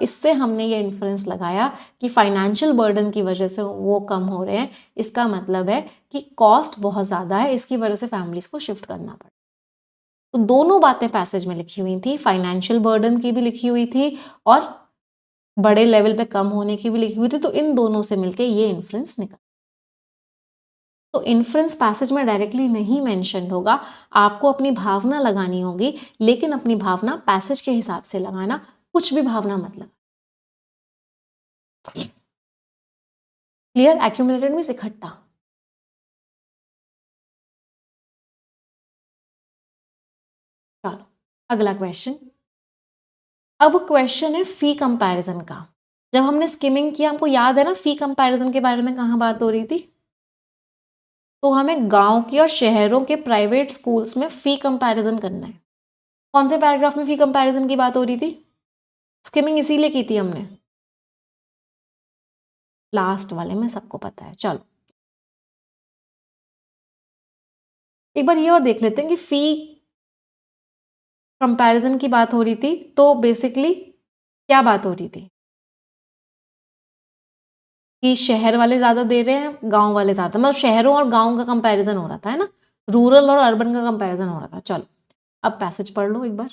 इससे हमने ये इन्फ्लुएंस लगाया कि फाइनेंशियल बर्डन की वजह से वो कम हो रहे हैं. इसका मतलब है कि कॉस्ट बहुत ज़्यादा है, इसकी वजह से फैमिलीज को शिफ्ट करना पड़ा. तो दोनों बातें पैसेज में लिखी हुई थी, फाइनेंशियल बर्डन की भी लिखी हुई थी और बड़े लेवल पे कम होने की भी लिखी हुई थी. तो इन दोनों से मिलकर ये इन्फ्लुएंस निकला. तो इन्फ्लुएंस पैसेज में डायरेक्टली नहीं मेंशन होगा, आपको अपनी भावना लगानी होगी, लेकिन अपनी भावना पैसेज के हिसाब से लगाना, कुछ भी भावना मत लगा. क्लियर. एक्यूमुलेटेड मींस इकट्ठा. चलो अगला क्वेश्चन. अब क्वेश्चन है फी कंपैरिजन का. जब हमने स्किमिंग किया, हमको याद है ना फी कंपैरिजन के बारे में कहाँ बात हो रही थी. तो हमें गांव की और शहरों के प्राइवेट स्कूल्स में फी कंपैरिजन करना है. कौन से पैराग्राफ में फी कंपैरिजन की बात हो रही थी. स्किमिंग इसीलिए की थी हमने, लास्ट वाले में सबको पता है. चलो एक बार ये और देख लेते हैं कि फी कंपैरिजन की बात हो रही थी तो बेसिकली क्या बात हो रही थी कि शहर वाले ज़्यादा दे रहे हैं, गांव वाले ज़्यादा, मतलब शहरों और गांव का कंपैरिजन हो रहा था, है ना. रूरल और अर्बन का कंपैरिजन हो रहा था. चलो अब पैसेज पढ़ लो एक बार.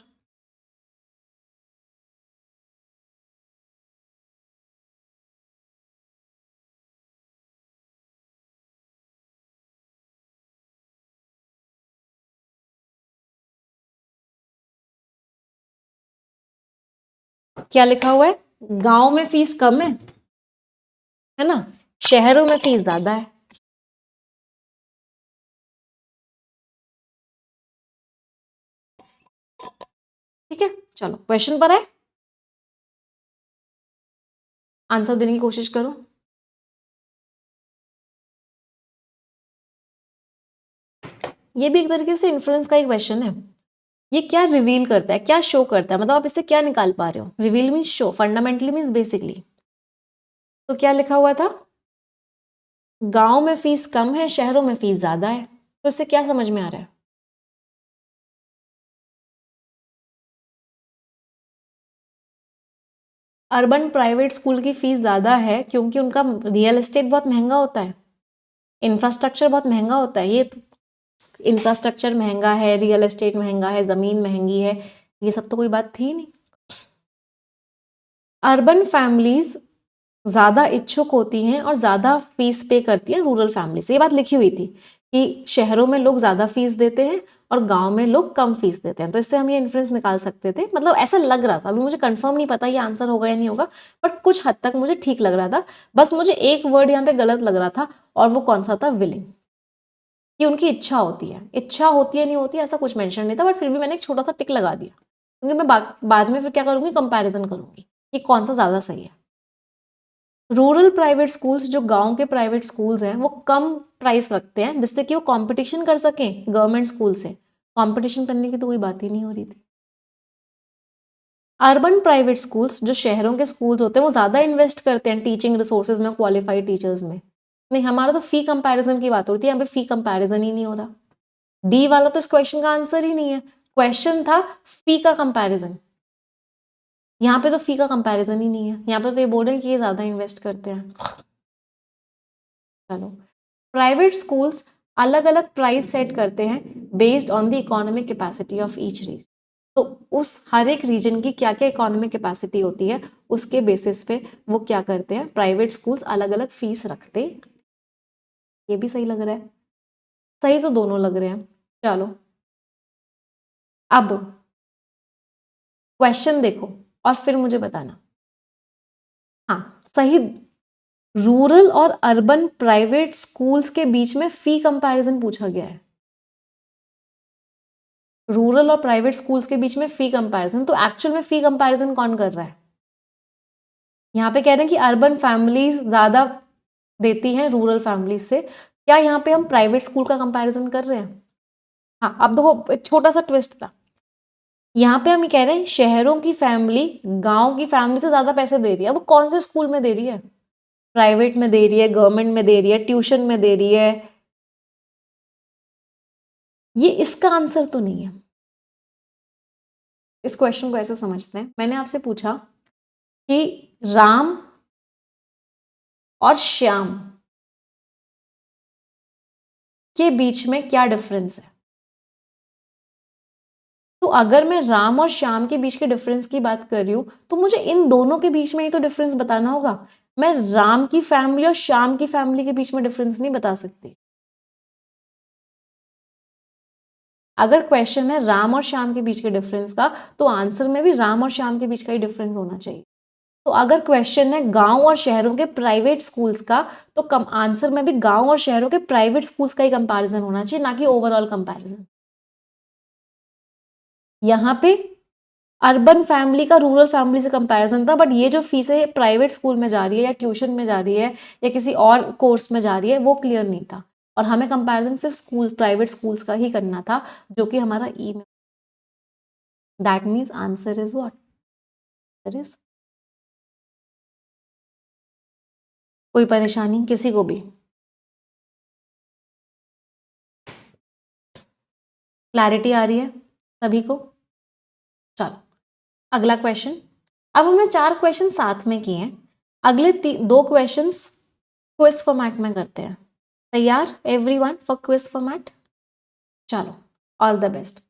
क्या लिखा हुआ है? गांव में फीस कम है ना, शहरों में फीस ज्यादा है। ठीक है, चलो क्वेश्चन पर है, आंसर देने की कोशिश करो। ये भी एक तरीके से इन्फ्लुएंस का एक क्वेश्चन है। ये क्या रिवील करता है, क्या शो करता है, मतलब आप इससे क्या निकाल पा रहे हो? Reveal means show, fundamentally means basically. तो क्या लिखा हुआ था? गांव में फीस कम है, शहरों में फीस ज्यादा है। तो इससे क्या समझ में आ रहा है? अर्बन प्राइवेट स्कूल की फीस ज्यादा है क्योंकि उनका रियल एस्टेट बहुत महंगा होता है, इंफ्रास्ट्रक्चर बहुत महंगा होता है। ये इंफ्रास्ट्रक्चर महंगा है, रियल एस्टेट महंगा है, जमीन महंगी है, ये सब तो कोई बात थी नहीं। अर्बन फैमिलीज ज्यादा इच्छुक होती हैं और ज्यादा फीस पे करती हैं रूरल फैमिली से। ये बात लिखी हुई थी कि शहरों में लोग ज्यादा फीस देते हैं और गांव में लोग कम फीस देते हैं। तो इससे हम ये इन्फ्लुएंस निकाल सकते थे, मतलब ऐसा लग रहा था। अभी मुझे कंफर्म नहीं पता ये आंसर होगा या नहीं होगा, बट कुछ हद तक मुझे ठीक लग रहा था। बस मुझे एक वर्ड यहाँ पे गलत लग रहा था, और वो कौन सा था? विलिंग। कि उनकी इच्छा होती है, इच्छा होती है नहीं होती है ऐसा कुछ मेंशन नहीं था, बट फिर भी मैंने एक छोटा सा टिक लगा दिया, क्योंकि मैं बाद में फिर क्या करूंगी? कंपैरिजन करूंगी कि कौन सा ज्यादा सही है। रूरल प्राइवेट स्कूल्स, जो गांव के प्राइवेट स्कूल्स हैं, वो कम प्राइस रखते हैं जिससे कि वो कंपटीशन कर सकें गवर्नमेंट स्कूल से। कंपटीशन करने की तो कोई बात ही नहीं हो रही थी। अर्बन प्राइवेट स्कूल्स, जो शहरों के स्कूल्स होते हैं, वो ज्यादा इन्वेस्ट करते हैं टीचिंग रिसोर्सेज में, क्वालिफाइड टीचर्स में। नहीं, हमारा तो फी कंपैरिजन की बात हो रही थी, यहाँ पे फी कंपैरिजन ही नहीं हो रहा। डी वाला तो इस क्वेश्चन का आंसर ही नहीं है। क्वेश्चन था फी का कंपैरिजन, यहाँ पे तो फी का कंपैरिजन ही नहीं है। यहाँ पे तो ये बोल रहे हैं कि ये ज्यादा इन्वेस्ट करते हैं। चलो, प्राइवेट स्कूल्स अलग अलग प्राइस सेट करते हैं based on the economic capacity of each reason. तो उस हर एक रीजन की क्या क्या इकोनॉमिक कैपेसिटी होती है, उसके बेसिस पे वो क्या करते हैं, प्राइवेट स्कूल्स अलग अलग फीस रखते। ये भी सही लग रहा है, सही तो दोनों लग रहे हैं। चलो, अब क्वेश्चन देखो और फिर मुझे बताना। हाँ, सही। रूरल और अर्बन प्राइवेट स्कूल्स के बीच में फी कंपैरिजन पूछा गया है। रूरल और प्राइवेट स्कूल्स के बीच में फी कंपैरिजन, तो एक्चुअल में फी कंपैरिजन कौन कर रहा है? यहाँ पे कह रहे हैं कि अर्बन फैमिलीज ज्यादा देती हैं रूरल फैमिलीज से। क्या यहाँ पे हम प्राइवेट स्कूल का कंपैरिजन कर रहे हैं? हाँ, अब देखो एक छोटा सा ट्विस्ट था। यहाँ पे हम ये कह रहे हैं शहरों की फैमिली गांव की फैमिली से ज्यादा पैसे दे रही है। वो कौन से स्कूल में दे रही है? प्राइवेट में दे रही है, गवर्नमेंट में दे रही है, ट्यूशन में दे रही है? ये इसका आंसर तो नहीं है। इस क्वेश्चन को ऐसे समझते हैं, मैंने आपसे पूछा कि राम और श्याम के बीच में क्या डिफरेंस है। तो अगर मैं राम और श्याम के बीच के डिफरेंस की बात कर रही हूं, तो मुझे इन दोनों के बीच में ही तो डिफरेंस बताना होगा। मैं राम की फैमिली और श्याम की फैमिली के बीच में डिफरेंस नहीं बता सकती। अगर क्वेश्चन है राम और श्याम के बीच के डिफरेंस का, तो आंसर में भी राम और श्याम के बीच का ही डिफरेंस होना चाहिए। तो अगर क्वेश्चन है गांव और शहरों के प्राइवेट स्कूल्स का, तो कम आंसर में भी गांव और शहरों के प्राइवेट स्कूल्स का ही कंपैरिजन होना चाहिए, ना कि ओवरऑल कंपैरिजन। यहां पे अर्बन फैमिली का रूरल फैमिली से कंपैरिजन था, बट ये जो फीस है प्राइवेट स्कूल में जा रही है या ट्यूशन में जा रही है या किसी और कोर्स में जा रही है, वो क्लियर नहीं था। और हमें कंपैरिजन सिर्फ स्कूल, प्राइवेट स्कूल्स का ही करना था, जो कि हमारा ई में। That means answer is what? Is, कोई परेशानी किसी को भी? क्लैरिटी आ रही है सभी को? चलो, अगला क्वेश्चन। अब हमने 4 क्वेश्चन साथ में किए हैं, अगले 2 क्वेश्चंस क्विज फॉर्मेट में करते हैं। तैयार एवरीवन फॉर क्विज फॉर्मेट? चलो, ऑल द बेस्ट।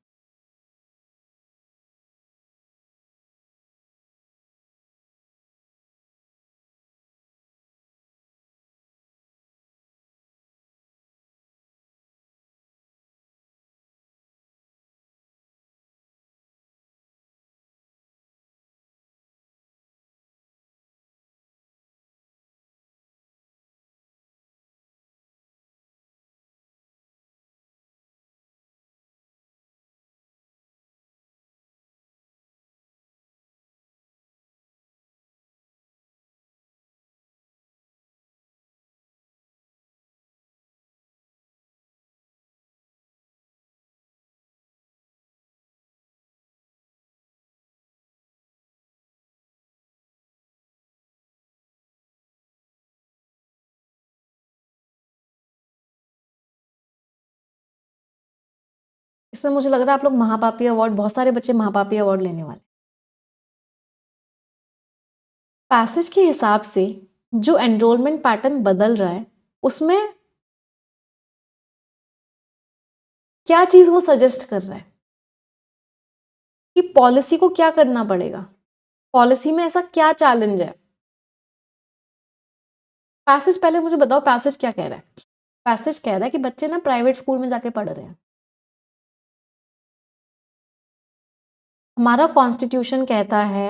इसमें मुझे लग रहा है आप लोग महापापी अवार्ड, बहुत सारे बच्चे महापापी अवार्ड लेने वाले। पैसेज के हिसाब से जो एनरोलमेंट पैटर्न बदल रहा है उसमें क्या चीज वो सजेस्ट कर रहा है कि पॉलिसी को क्या करना पड़ेगा, पॉलिसी में ऐसा क्या चैलेंज है। पैसेज, पहले मुझे बताओ पैसेज क्या कह रहा है। पैसेज कह रहा है कि बच्चे ना प्राइवेट स्कूल में जाके पढ़ रहे हैं। हमारा कॉन्स्टिट्यूशन कहता है,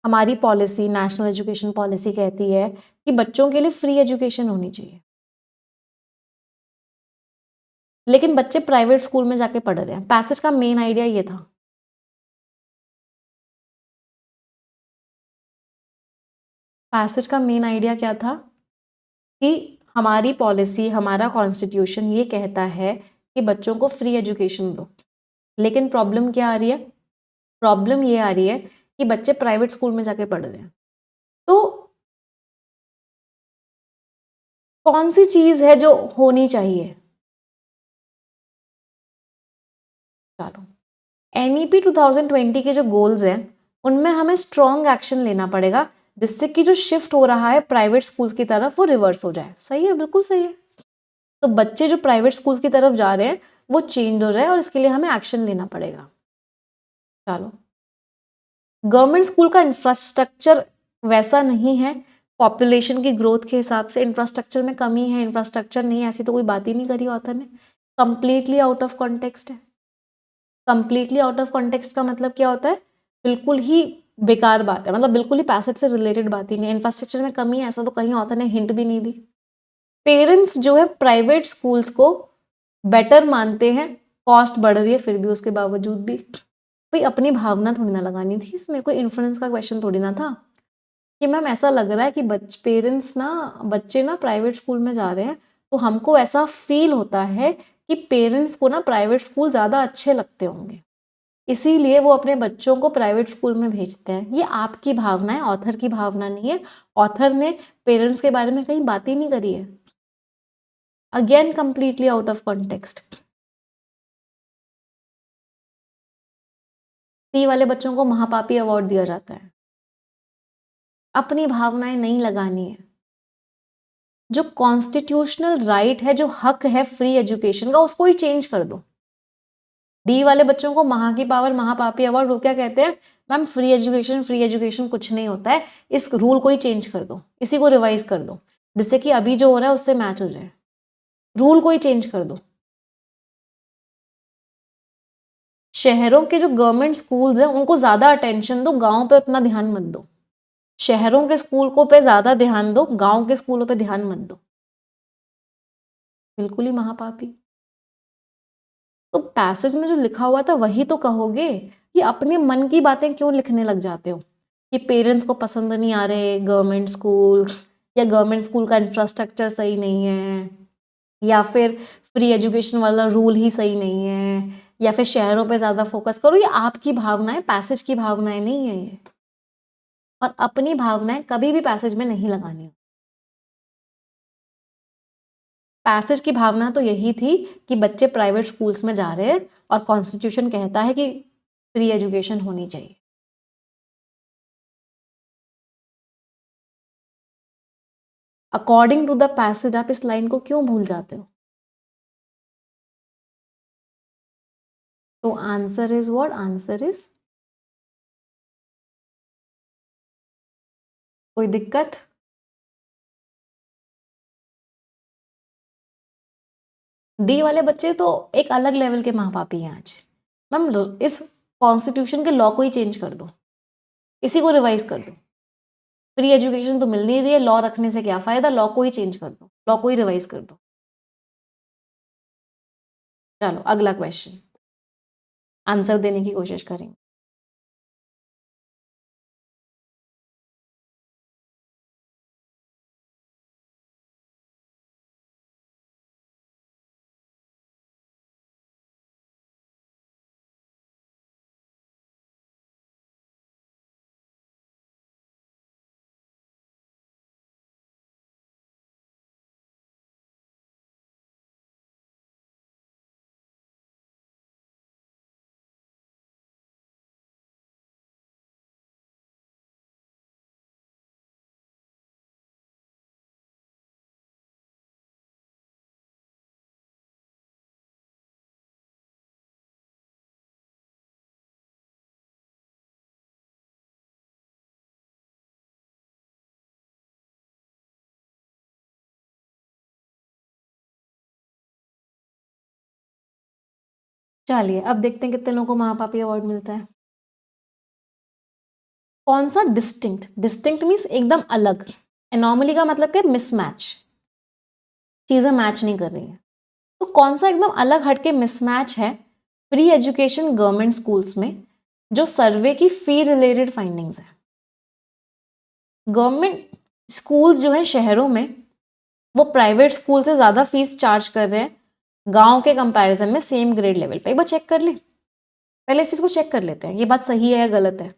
हमारी पॉलिसी, नेशनल एजुकेशन पॉलिसी कहती है कि बच्चों के लिए फ्री एजुकेशन होनी चाहिए, लेकिन बच्चे प्राइवेट स्कूल में जाके पढ़ रहे हैं। पैसेज का मेन आइडिया ये था। पैसेज का मेन आइडिया क्या था कि हमारी पॉलिसी, हमारा कॉन्स्टिट्यूशन ये कहता है कि बच्चों को फ्री एजुकेशन दो, लेकिन प्रॉब्लम क्या आ रही है, प्रॉब्लम ये आ रही है कि बच्चे प्राइवेट स्कूल में जाके पढ़ रहे हैं। तो कौन सी चीज है जो होनी चाहिए। चलो, एनईपी 2020 के जो गोल्स हैं उनमें हमें स्ट्रॉन्ग एक्शन लेना पड़ेगा जिससे कि जो शिफ्ट हो रहा है प्राइवेट स्कूल्स की तरफ वो रिवर्स हो जाए। सही है, बिल्कुल सही है। तो बच्चे जो प्राइवेट स्कूल्स की तरफ जा रहे हैं वो चेंज हो जाए और इसके लिए हमें एक्शन लेना पड़ेगा। चलो, गवर्नमेंट स्कूल का इंफ्रास्ट्रक्चर वैसा नहीं है, पॉपुलेशन की ग्रोथ के हिसाब से इंफ्रास्ट्रक्चर में कमी है, इंफ्रास्ट्रक्चर नहीं है, ऐसी तो कोई बात ही नहीं करी ऑथर ने। कंप्लीटली आउट ऑफ कॉन्टेक्स्ट है। कंप्लीटली आउट ऑफ कॉन्टेक्स्ट का मतलब क्या होता है, बिल्कुल ही बेकार बात है, मतलब बिल्कुल ही पैसेज से रिलेटेड बात ही नहीं है। इंफ्रास्ट्रक्चर में कमी है ऐसा तो कहीं ऑथर ने हिंट भी नहीं दी। पेरेंट्स जो है प्राइवेट स्कूल्स को बेटर मानते हैं, कॉस्ट बढ़ रही है फिर भी उसके बावजूद भी। भाई अपनी भावना थोड़ी ना लगानी थी इसमें, कोई इन्फ्लुएंस का क्वेश्चन थोड़ी ना था कि मैम ऐसा लग रहा है कि पेरेंट्स ना, बच्चे ना प्राइवेट स्कूल में जा रहे हैं तो हमको ऐसा फील होता है कि पेरेंट्स को ना प्राइवेट स्कूल ज़्यादा अच्छे लगते होंगे, इसीलिए वो अपने बच्चों को प्राइवेट स्कूल में भेजते हैं। ये आपकी भावना है, ऑथर की भावना नहीं है। ऑथर ने पेरेंट्स के बारे में कहीं बात ही नहीं करी है। Again completely out of context. C वाले बच्चों को महापापी अवार्ड दिया जाता है। अपनी भावनाएं नहीं लगानी है। जो कॉन्स्टिट्यूशनल राइट है, जो हक है फ्री एजुकेशन का, उसको ही चेंज कर दो। डी वाले बच्चों को महा की पावर महापापी अवार्ड, वो क्या कहते हैं, मैम फ्री एजुकेशन कुछ नहीं होता है, इस रूल को ही चेंज कर दो, इसी को रिवाइज कर दो जिससे कि अभी जो हो रहा है उससे मैच हो जाए। रूल को ही चेंज कर दो। शहरों के जो गवर्नमेंट स्कूल्स हैं उनको ज्यादा अटेंशन दो, गांव पे उतना ध्यान मत दो। शहरों के स्कूल को पे ज्यादा ध्यान दो, गांव के स्कूलों पे ध्यान मत दो। बिल्कुल ही महापापी। तो पैसेज में जो लिखा हुआ था वही तो कहोगे कि अपने मन की बातें क्यों लिखने लग जाते हो कि पेरेंट्स को पसंद नहीं आ रहे गवर्नमेंट स्कूल, या गवर्नमेंट स्कूल का इंफ्रास्ट्रक्चर सही नहीं है, या फिर फ्री एजुकेशन वाला रूल ही सही नहीं है, या फिर शहरों पे ज्यादा फोकस करो। ये आपकी भावनाएं, पैसेज की भावनाएं नहीं है ये। और अपनी भावनाएं कभी भी पैसेज में नहीं लगानी। पैसेज की भावना तो यही थी कि बच्चे प्राइवेट स्कूल्स में जा रहे हैं और कॉन्स्टिट्यूशन कहता है कि फ्री एजुकेशन होनी चाहिए। अकॉर्डिंग टू द पैसेज, आप इस लाइन को क्यों भूल जाते हो। तो answer is what, answer is, कोई दिक्कत। डी वाले बच्चे तो एक अलग लेवल के महापापी हैं आज। मैम इस कॉन्स्टिट्यूशन के लॉ को ही चेंज कर दो, इसी को रिवाइज कर दो। फ्री एजुकेशन तो मिल नहीं रही है, लॉ रखने से क्या फायदा, लॉ को ही चेंज कर दो, लॉ को ही रिवाइज कर दो। चलो अगला क्वेश्चन, आंसर देने की कोशिश करेंगे। चलिए अब देखते हैं कितने लोगों को महापापी अवार्ड मिलता है। कौन सा डिस्टिंक्ट, डिस्टिंक्ट मीन्स एकदम अलग, एनॉमली का मतलब क्या, मिसमैच, चीजें मैच नहीं कर रही है। तो कौन सा एकदम अलग हटके मिसमैच है प्री एजुकेशन गवर्नमेंट स्कूल्स में, जो सर्वे की फी रिलेटेड फाइंडिंग्स है। गवर्नमेंट स्कूल जो है शहरों में, वो प्राइवेट स्कूल से ज्यादा फीस चार्ज कर रहे हैं गांव के कंपैरिजन में सेम ग्रेड लेवल पे। एक बार चेक कर ले, पहले इस चीज को चेक कर लेते हैं ये बात सही है या गलत है।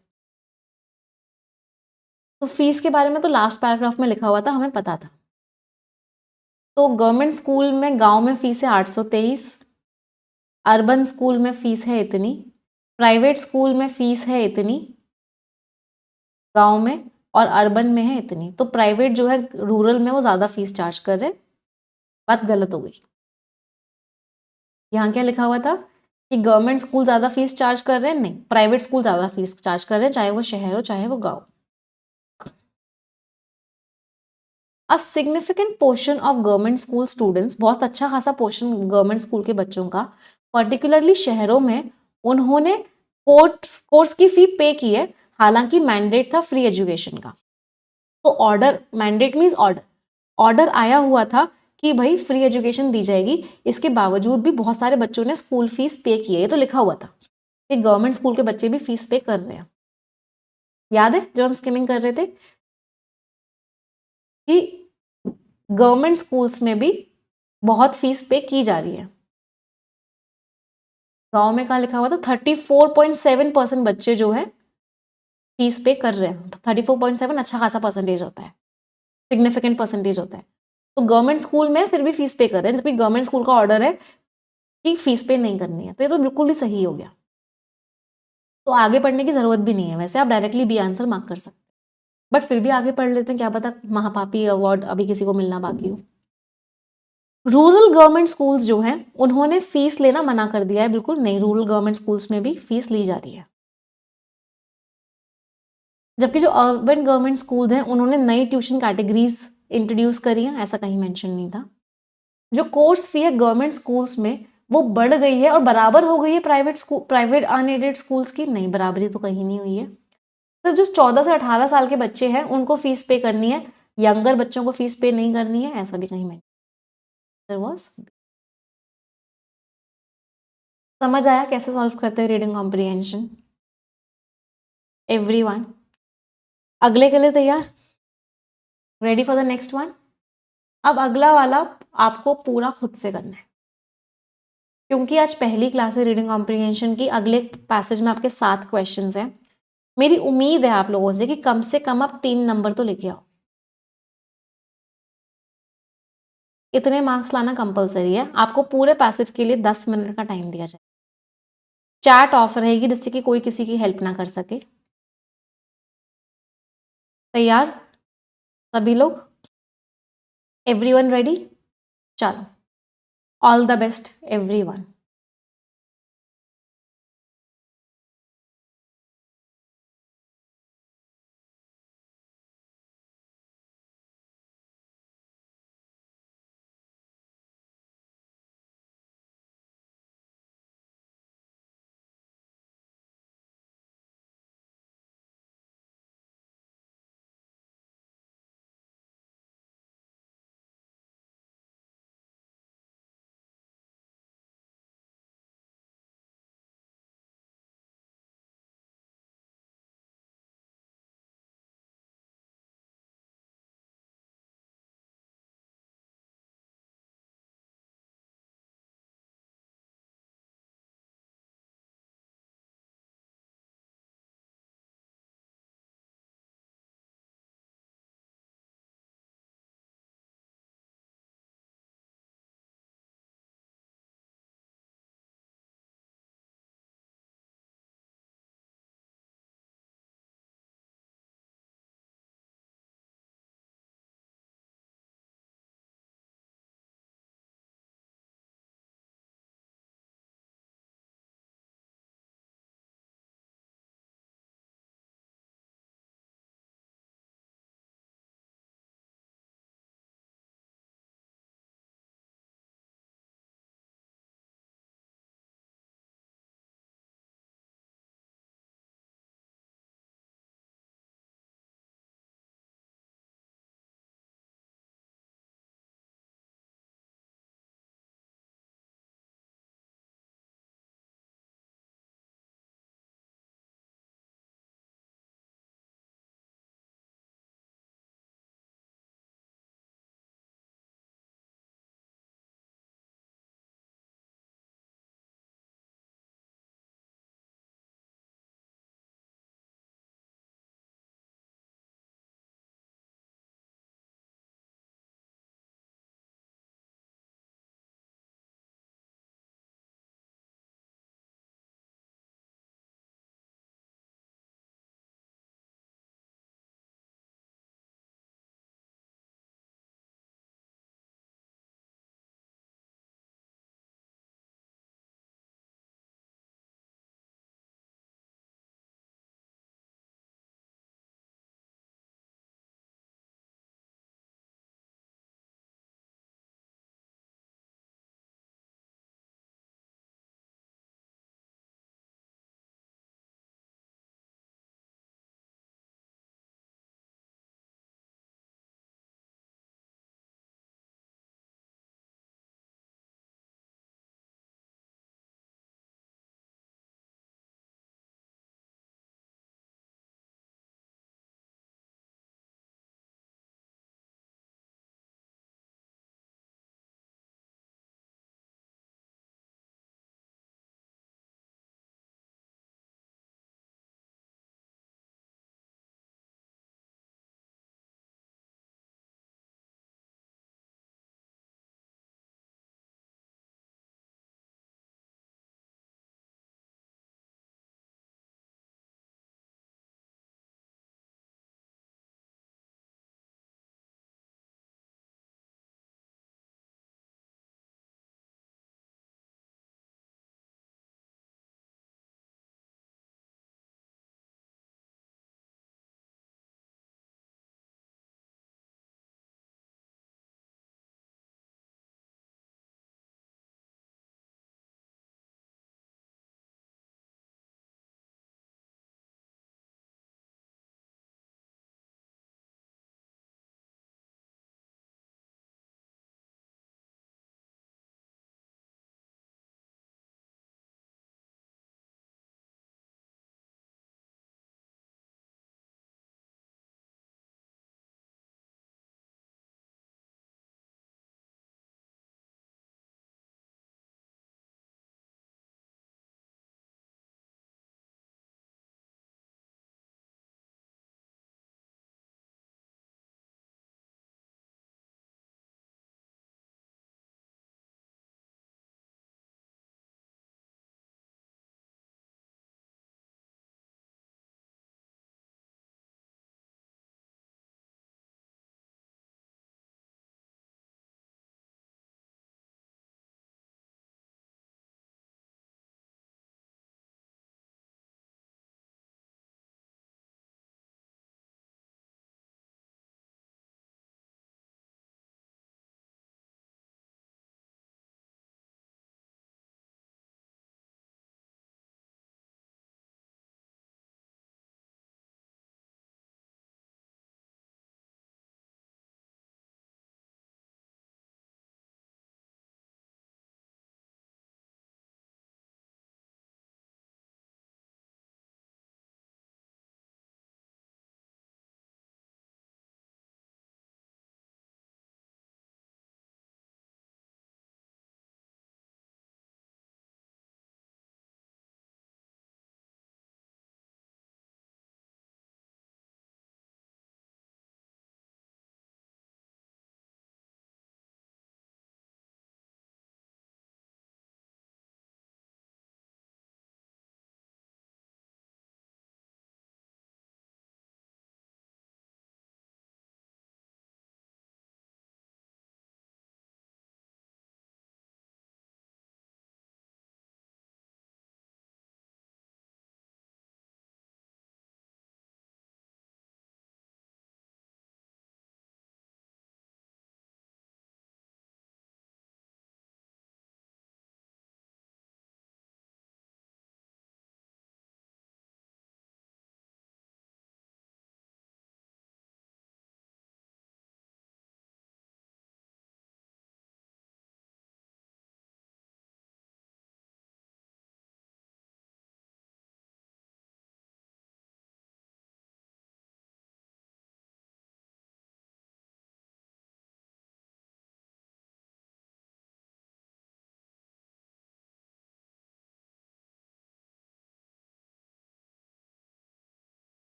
तो फीस के बारे में तो लास्ट पैराग्राफ में लिखा हुआ था, हमें पता था। तो गवर्नमेंट स्कूल में गांव में फीस है 823, अर्बन स्कूल में फीस है इतनी, प्राइवेट स्कूल में फीस है इतनी गांव में, और अर्बन में है इतनी। तो प्राइवेट जो है रूरल में वो ज्यादा फीस चार्ज कर रहे, बात गलत हो गई। यहाँ क्या लिखा हुआ था कि गवर्नमेंट स्कूल ज्यादा फीस चार्ज कर रहे हैं, नहीं, प्राइवेट स्कूल ज्यादा फीस चार्ज कर रहे हैं, चाहे वो शहर हो चाहे वो गांव। A significant portion of government school students, बहुत अच्छा खासा पोर्शन गवर्नमेंट स्कूल के बच्चों का, पर्टिकुलरली शहरों में, उन्होंने कोर्स की फी पे की है, हालांकि मैंडेट था फ्री एजुकेशन का। तो order, mandate means order, order आया हुआ था कि भाई फ्री एजुकेशन दी जाएगी, इसके बावजूद भी बहुत सारे बच्चों ने स्कूल फीस पे की है। ये तो लिखा हुआ था कि गवर्नमेंट स्कूल के बच्चे भी फीस पे कर रहे हैं। याद है जब हम स्किमिंग कर रहे थे कि गवर्नमेंट स्कूल्स में भी बहुत फीस पे की जा रही है। गांव में कहा लिखा हुआ था 34.7% बच्चे जो है फीस पे कर रहे हैं। 34.7 अच्छा खासा परसेंटेज होता है, सिग्निफिकेंट परसेंटेज होता है। तो गवर्नमेंट स्कूल में फिर भी फीस पे कर रहे हैं, जबकि गवर्नमेंट स्कूल का ऑर्डर है कि फीस पे नहीं करनी है। तो ये तो बिल्कुल ही सही हो गया। तो आगे पढ़ने की जरूरत भी नहीं है, वैसे आप डायरेक्टली बी आंसर मार्क कर सकते हैं, बट फिर भी आगे पढ़ लेते हैं, क्या पता महापापी अवार्ड अभी किसी को मिलना बाकी हो। रूरल गवर्नमेंट स्कूल्स जो हैं उन्होंने फीस लेना मना कर दिया है, बिल्कुल नहीं, रूरल गवर्नमेंट स्कूल्स में भी फीस ली जा रही है। जबकि जो अर्बन गवर्नमेंट स्कूल्स हैं उन्होंने नई ट्यूशन कैटेगरीज इंट्रोड्यूस करी हैं, ऐसा कहीं मेंशन नहीं था। जो कोर्स फी है गवर्नमेंट स्कूल्स में वो बढ़ गई है और बराबर हो गई है private school, private unaided schools की, नहीं, बराबरी तो कहीं नहीं हुई है। सिर्फ जो 14 से 18 साल के बच्चे हैं उनको फीस पे करनी है, यंगर बच्चों को फीस पे नहीं करनी है, ऐसा भी कहीं मेंशन वाज। समझ आया कैसे सॉल्व करते हैं रीडिंग कॉम्प्रिहेंशन एवरीवन? अगले के लिए तैयार, ready for the next one? अब अगला वाला आपको पूरा खुद से करना है, क्योंकि आज पहली क्लास है रीडिंग कॉम्प्रिहेंशन की। अगले पैसेज में आपके 7 क्वेश्चंस हैं। मेरी उम्मीद है आप लोगों से कि कम से कम आप 3 नंबर तो लेके आओ। इतने मार्क्स लाना कंपलसरी है। आपको पूरे पैसेज के लिए 10 मिनट का टाइम दिया जाए। चैट ऑफ रहेगी जिससे कि कोई किसी की हेल्प ना कर सके। तैयार सभी लोग? Everyone ready? चलो, ऑल द बेस्ट एवरीवन।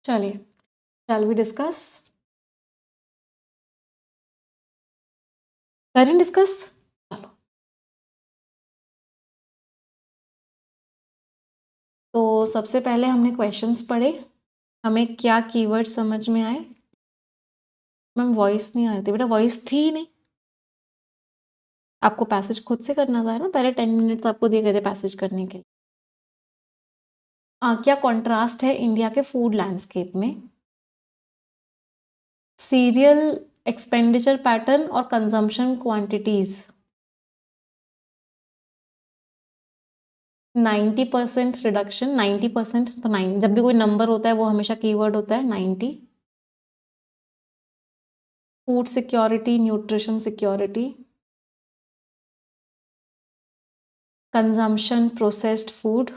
चलिए, शैल वी डिस्कस? करें डिस्कस? चलो, तो सबसे पहले हमने क्वेश्चंस पढ़े, हमें क्या कीवर्ड समझ में आए? मैम वॉइस नहीं आ रही थी बेटा, वॉइस थी ही नहीं। आपको पैसेज खुद से करना था ना, पहले 10 मिनट्स आपको दिए गए थे पैसेज करने के लिए। क्या कॉन्ट्रास्ट है इंडिया के फूड लैंडस्केप में? सीरियल एक्सपेंडिचर पैटर्न और कंजम्पशन क्वांटिटीज। 90% रिडक्शन, 90% तो 9, जब भी कोई नंबर होता है वो हमेशा कीवर्ड होता है 90। Food security, nutrition security, consumption processed food,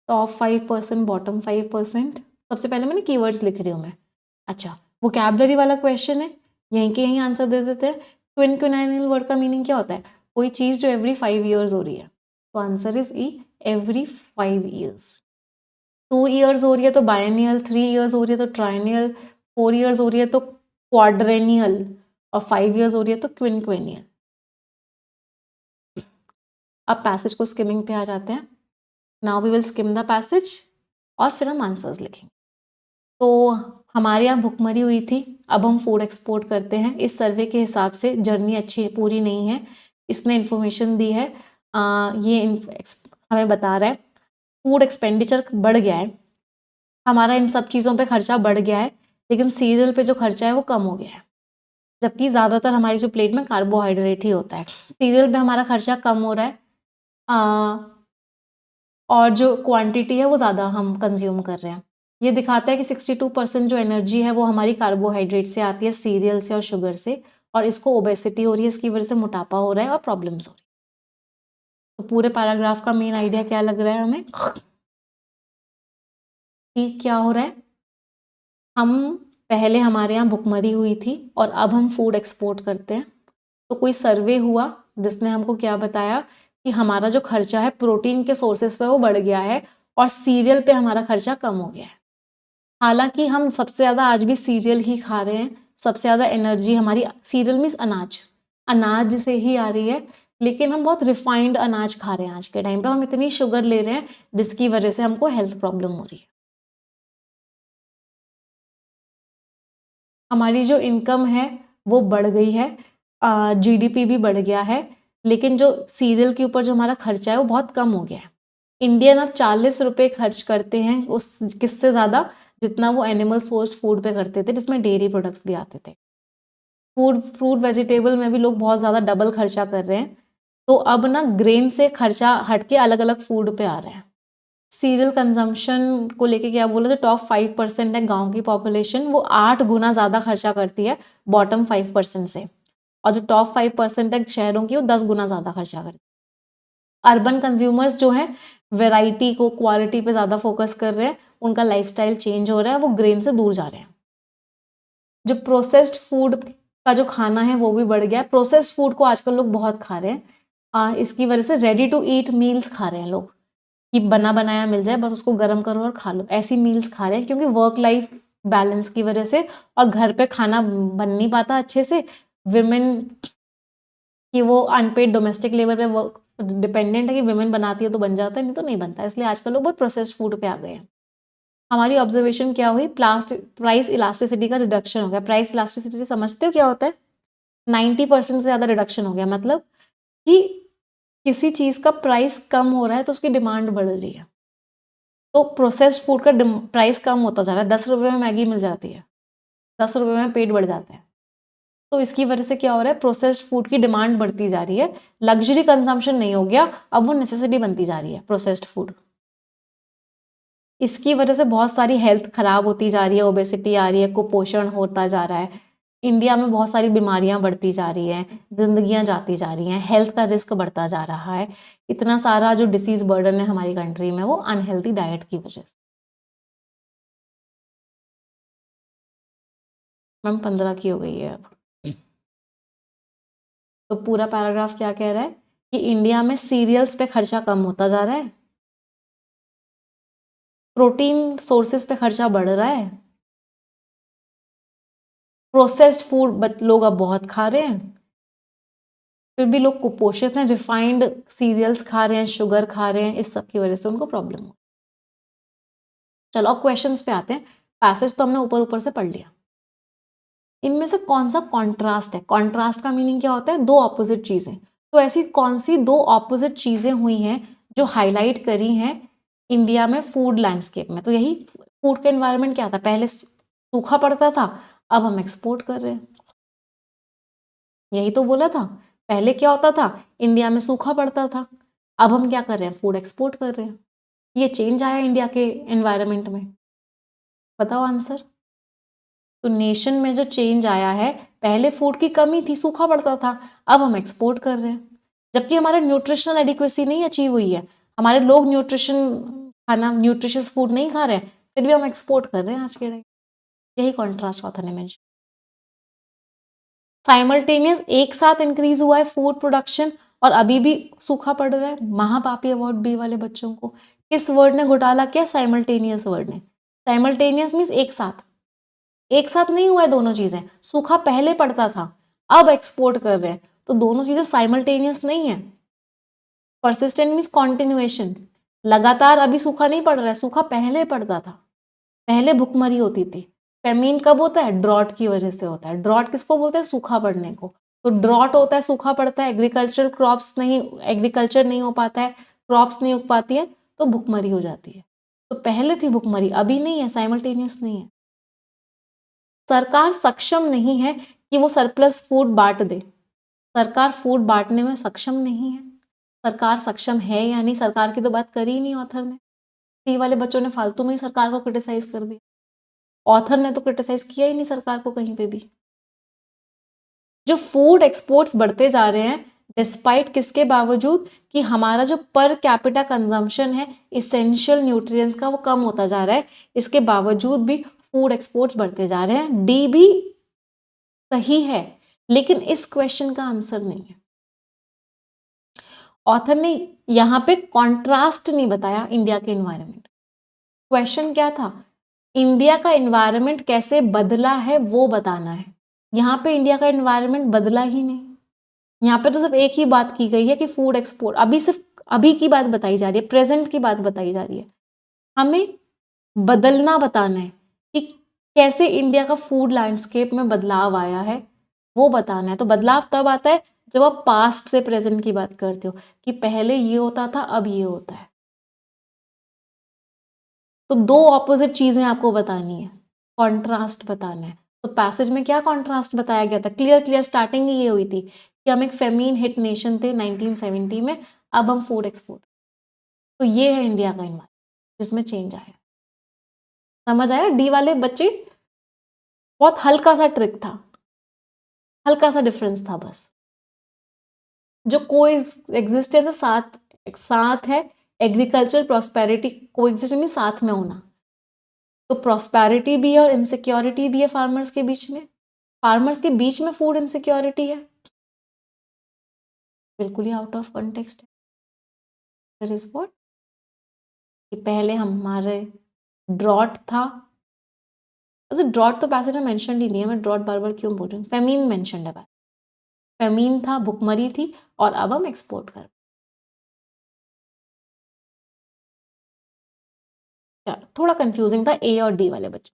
top 5%, bottom 5%। सबसे पहले मैंने कीवर्ड्स लिख रही हूँ मैं। अच्छा, वोकैबुलरी वाला क्वेश्चन है, यहीं के यहीं आंसर दे देते हैं। क्विनक्विनाइनल वर्ड का मीनिंग क्या होता है? कोई चीज़ जो एवरी 5 ईयर्स हो रही है, तो answer is E, every 5 years. 2 years हो रही है तो बायनियल, 3 ईयर्स हो रही है तो ट्राइनियल, 4 ईयर्स हो रही है तो क्वाड्रेनियल, और 5 ईयर्स हो रही है तो क्विनक्वेनियल। अब पैसेज को स्किमिंग पे आ जाते हैं। Now we will skim the passage और फिर हम आंसर्स लिखेंगे। तो हमारे यहाँ भुखमरी हुई थी, अब हम फूड एक्सपोर्ट करते हैं। इस सर्वे के हिसाब से जर्नी अच्छी पूरी नहीं है, इसने इन्फॉर्मेशन दी है, ये हमें बता रहा है फूड एक्सपेंडिचर बढ़ गया है, हमारा इन सब चीज़ों पे खर्चा बढ़ गया है, लेकिन सीरियल पे जो खर्चा है वो कम हो गया है, जबकि ज़्यादातर हमारी जो प्लेट में कार्बोहाइड्रेट ही होता है। सीरियल पे हमारा खर्चा कम हो रहा है, और जो क्वांटिटी है वो ज़्यादा हम कंज्यूम कर रहे हैं। ये दिखाता है कि 62% जो एनर्जी है वो हमारी कार्बोहाइड्रेट से आती है, सीरियल से और शुगर से, और इसको ओबेसिटी हो रही है, इसकी वजह से मोटापा हो रहा है और प्रॉब्लम्स हो रही है। तो पूरे पैराग्राफ का मेन आइडिया क्या लग रहा है हमें कि क्या हो रहा है? हम पहले हमारे यहाँ भुखमरी हुई थी और अब हम फूड एक्सपोर्ट करते हैं। तो कोई सर्वे हुआ जिसने हमको क्या बताया कि हमारा जो खर्चा है प्रोटीन के सोर्सेस पे वो बढ़ गया है और सीरियल पे हमारा खर्चा कम हो गया है। हालांकि हम सबसे ज़्यादा आज भी सीरियल ही खा रहे हैं, सबसे ज़्यादा एनर्जी हमारी सीरियल मीन्स अनाज, अनाज से ही आ रही है, लेकिन हम बहुत रिफाइंड अनाज खा रहे हैं आज के टाइम पे, हम इतनी शुगर ले रहे हैं जिसकी वजह से हमको हेल्थ प्रॉब्लम हो रही है। हमारी जो इनकम है वो बढ़ गई है, जीडीपी भी बढ़ गया है, लेकिन जो सीरियल के ऊपर जो हमारा खर्चा है वो बहुत कम हो गया है। इंडियन अब 40 रुपये खर्च करते हैं उस किससे ज़्यादा, जितना वो एनिमल सोर्स फूड पे करते थे, जिसमें डेयरी प्रोडक्ट्स भी आते थे। फूड फ्रूट वेजिटेबल में भी लोग बहुत ज़्यादा डबल खर्चा कर रहे हैं, तो अब ना ग्रेन से खर्चा हट के अलग अलग फूड पे आ रहे हैं। सीरियल कंजम्पशन को लेके क्या बोले, तो टॉप 5% है गांव की पॉपुलेशन, वो 8 गुना ज़्यादा खर्चा करती है बॉटम 5% से, और जो टॉप 5% है शहरों की वो 10 गुना ज़्यादा खर्चा करती है। अर्बन कंज्यूमर्स जो है वैरायटी को, क्वालिटी पे ज़्यादा फोकस कर रहे हैं, उनका लाइफस्टाइल चेंज हो रहा है, वो ग्रेन से दूर जा रहे हैं। जो प्रोसेस्ड फूड का जो खाना है वो भी बढ़ गया है, प्रोसेस्ड फूड को आजकल लोग बहुत खा रहे हैं, इसकी वजह से रेडी टू ईट मील्स खा रहे हैं लोग, कि बना बनाया मिल जाए बस उसको गर्म करो और खा लो, ऐसी मील्स खा रहे हैं, क्योंकि वर्क लाइफ बैलेंस की वजह से, और घर पे खाना बन नहीं पाता अच्छे से, विमेन कि वो अनपेड डोमेस्टिक लेबर पे वर्क डिपेंडेंट है, कि विमेन बनाती है तो बन जाता है, नहीं तो नहीं बनता, इसलिए आजकल लोग बहुत प्रोसेस्ड फूड पे आ गए हैं। हमारी ऑब्जर्वेशन क्या हुई, प्राइस इलास्टिसिटी का रिडक्शन हो गया। प्राइस इलास्टिसिटी समझते हो क्या होता है? 90% से ज़्यादा रिडक्शन हो गया, मतलब कि किसी चीज़ का प्राइस कम हो रहा है तो उसकी डिमांड बढ़ रही है। तो प्रोसेस्ड फूड का प्राइस कम होता जा रहा है, 10 रुपये में मैगी मिल जाती है, 10 रुपये में पेट बढ़ जाता है। तो इसकी वजह से क्या हो रहा है, प्रोसेस्ड फूड की डिमांड बढ़ती जा रही है, लग्जरी कंजम्पशन नहीं हो गया, अब वो नेसेसिटी बनती जा रही है प्रोसेस्ड फूड। इसकी वजह से बहुत सारी हेल्थ खराब होती जा रही है, ओबेसिटी आ रही है, कुपोषण होता जा रहा है, इंडिया में बहुत सारी बीमारियां बढ़ती जा रही हैं, जिंदगियां जाती जा रही हैं, हेल्थ का रिस्क बढ़ता जा रहा है, इतना सारा जो डिसीज बर्डन है हमारी कंट्री में वो अनहेल्दी डाइट की वजह से। मैम 15 की हो गई है अब। तो पूरा पैराग्राफ क्या कह रहा है कि इंडिया में सीरियल्स पे खर्चा कम होता जा रहा है, प्रोटीन सोर्सेज पे खर्चा बढ़ रहा है, प्रोसेस्ड फूड लोग अब बहुत खा रहे हैं, फिर भी लोग कुपोषित हैं, रिफाइंड सीरियल्स खा रहे हैं, शुगर खा रहे हैं, इस सब की वजह से उनको प्रॉब्लम हो। चलो अब क्वेश्चंस पे आते हैं। पैसेज तो हमने ऊपर ऊपर से पढ़ लिया। इनमें से कौन सा कॉन्ट्रास्ट है? कॉन्ट्रास्ट का मीनिंग क्या होता है? दो ऑपोजिट चीजें। तो ऐसी कौन सी दो ऑपोजिट चीजें हुई हैं जो हाईलाइट करी हैं इंडिया में फूड लैंडस्केप में? तो यही फूड का एनवायरनमेंट क्या था, पहले सूखा पड़ता था, अब हम एक्सपोर्ट कर रहे हैं। यही तो बोला था, पहले क्या होता था, इंडिया में सूखा पड़ता था, अब हम क्या कर रहे हैं, फूड एक्सपोर्ट कर रहे हैं। ये चेंज आया इंडिया के एनवायरनमेंट में। बताओ आंसर। तो नेशन में जो चेंज आया है, पहले फूड की कमी थी, सूखा पड़ता था, अब हम एक्सपोर्ट कर रहे हैं, जबकि हमारे न्यूट्रिशनल एडिक्वेसी नहीं अचीव हुई है, हमारे लोग न्यूट्रिशियस फूड नहीं खा रहे हैं, फिर भी हम एक्सपोर्ट कर रहे हैं आज के टाइम। यही कॉन्ट्रास्ट ऑथर ने मेंशन। साइमल्टेनियस एक साथ इंक्रीज हुआ है फूड प्रोडक्शन और अभी भी सूखा पड़ रहा है। महापापी अवार्ड बी वाले बच्चों को किस वर्ड ने घोटाला किया? साइमल्टेनियस वर्ड ने। साइमल्टेनियस मीन्स एक साथ, एक साथ नहीं हुआ है दोनों चीजें। सूखा पहले पड़ता था, अब एक्सपोर्ट कर रहे हैं, तो दोनों चीजें साइमल्टेनियस नहीं है। परसिस्टेंट मीन्स कॉन्टिन्यूएशन, लगातार अभी सूखा नहीं पड़ रहा है, सूखा पहले पड़ता था, पहले भुखमरी होती थी। फेमीन कब होता है? ड्रॉट की वजह से होता है। ड्रॉट किसको बोलते हैं? सूखा पड़ने को। तो ड्रॉट होता है, सूखा पड़ता है, एग्रीकल्चर नहीं हो पाता है, क्रॉप्स नहीं उग पाती है, तो भुखमरी हो जाती है। तो पहले थी भुखमरी, अभी नहीं है, साइमल्टेनियस नहीं है। सरकार सक्षम नहीं है कि वो सरप्लस फूड बांट दे। सरकार फूड बांटने में सक्षम नहीं है। सरकार सक्षम है या नहीं, सरकार की तो बात करी ही नहीं ऑथर ने। सी वाले बच्चों ने फालतू में ही सरकार को क्रिटिसाइज कर दिया, ऑथर ने तो क्रिटिसाइज किया ही नहीं सरकार को कहीं पे भी। जो फूड एक्सपोर्ट्स बढ़ते जा रहे हैं डिस्पाइट किसके बावजूद, कि हमारा जो पर कैपिटा कंजम्पशन है इसेंशियल न्यूट्रिएंट्स का, वो कम होता जा रहा है, इसके बावजूद भी फूड एक्सपोर्ट्स बढ़ते जा रहे हैं। डी भी सही है, लेकिन इस क्वेश्चन का आंसर नहीं है। ऑथर ने यहां पे कॉन्ट्रास्ट नहीं बताया इंडिया के एनवायरनमेंट। क्वेश्चन क्या था? इंडिया का एनवायरनमेंट कैसे बदला है वो बताना है। यहां पे इंडिया का एनवायरनमेंट बदला ही नहीं। यहाँ पे तो सिर्फ एक ही बात की गई है कि फूड एक्सपोर्ट, अभी सिर्फ अभी की बात बताई जा रही है, प्रेजेंट की बात बताई जा रही है। हमें बदलना बताना है कि कैसे इंडिया का फूड लैंडस्केप में बदलाव आया है, वो बताना है। तो बदलाव तब आता है जब आप पास्ट से प्रेजेंट की बात करते हो कि पहले ये होता था, अब ये होता है। तो दो ऑपोजिट चीजें आपको बतानी है, कॉन्ट्रास्ट बताना है। तो पैसेज में क्या कॉन्ट्रास्ट बताया गया था? क्लियर स्टार्टिंग ही ये हुई थी कि हम एक फेमीन हिट नेशन थे 1970 में, अब हम फूड एक्सपोर्ट। तो ये है इंडिया का एनवायरनमेंट जिसमें चेंज आया। समझ आया? डी वाले बच्चे, बहुत हल्का सा ट्रिक था, हल्का सा डिफरेंस था बस। जो को एग्जिस्टेंस साथ है, एग्रीकल्चर प्रॉस्पेरिटी को एग्जिस्ट में साथ में होना। तो प्रॉस्पेरिटी भी है और इनसिक्योरिटी भी है फार्मर्स के बीच में। फार्मर्स के बीच में फूड इनसिक्योरिटी है, बिल्कुल ही आउट ऑफ कॉन्टेक्स्ट है। There is what? कि पहले हमारे ड्रॉट था, अच्छा ड्रॉट तो पैसेज में मेंशन ही नहीं है, मैं ड्रॉट बार बार क्यों बोल रही हूँ, फेमीन मेंशन है, फेमीन था, भुखमरी थी, और अब हम एक्सपोर्ट कर। थोड़ा कंफ्यूजिंग था ए और डी वाले बच्चे।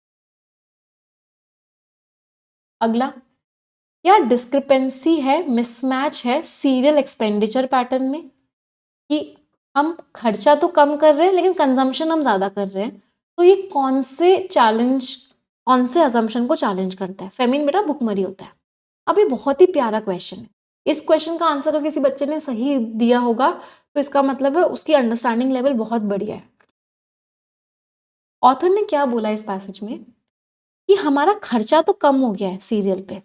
अगला, क्या डिस्क्रिपेंसी है, मिसमैच है सीरियल एक्सपेंडिचर पैटर्न में, कि हम खर्चा तो कम कर रहे हैं लेकिन कंजम्पशन हम ज्यादा कर रहे हैं। तो ये कौन से अजम्पशन को चैलेंज करता है? फेमिन बेटा भुखमरी होता है। अब ये बहुत ही प्यारा क्वेश्चन है। इस क्वेश्चन का आंसर अगर किसी बच्चे ने सही दिया होगा तो इसका मतलब है उसकी अंडरस्टैंडिंग लेवल बहुत बढ़िया है। ऑथर ने क्या बोला इस पैसेज में कि हमारा खर्चा तो कम हो गया है सीरियल पे,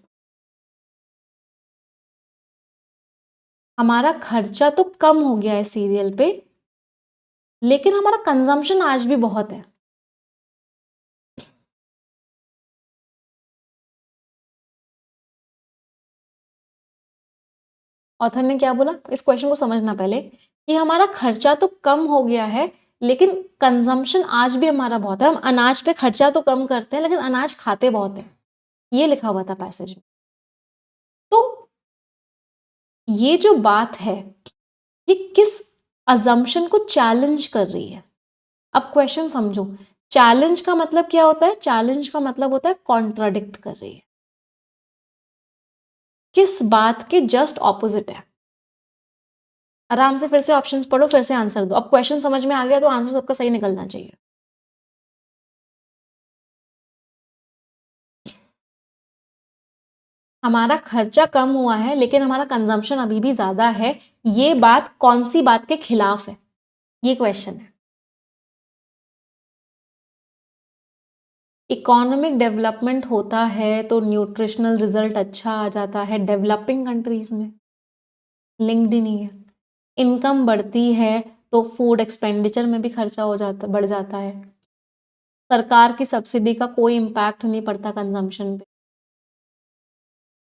हमारा खर्चा तो कम हो गया है सीरियल पे, लेकिन हमारा कंजम्पशन आज भी बहुत है। ऑथर ने क्या बोला, इस क्वेश्चन को समझना पहले, कि हमारा खर्चा तो कम हो गया है लेकिन कंजम्पशन आज भी हमारा बहुत है। हम अनाज पे खर्चा तो कम करते हैं लेकिन अनाज खाते बहुत है, ये लिखा हुआ था पैसेज में। तो ये जो बात है ये किस अजम्पशन को चैलेंज कर रही है? अब क्वेश्चन समझो, चैलेंज का मतलब क्या होता है? चैलेंज का मतलब होता है कॉन्ट्राडिक्ट कर रही है, किस बात के जस्ट ऑपोजिट है। आराम से फिर से ऑप्शंस पढ़ो, फिर से आंसर दो। अब क्वेश्चन समझ में आ गया तो आंसर सबका सही निकलना चाहिए। हमारा खर्चा कम हुआ है लेकिन हमारा कंजम्पशन अभी भी ज्यादा है, ये बात कौन सी बात के खिलाफ है? ये क्वेश्चन है। इकोनॉमिक डेवलपमेंट होता है तो न्यूट्रिशनल रिजल्ट अच्छा आ जाता है डेवलपिंग कंट्रीज में, लिंक्ड ही नहीं है। इनकम बढ़ती है तो फूड एक्सपेंडिचर में भी खर्चा हो जाता, बढ़ जाता है। सरकार की सब्सिडी का कोई इम्पैक्ट नहीं पड़ता कंजम्पशन पे।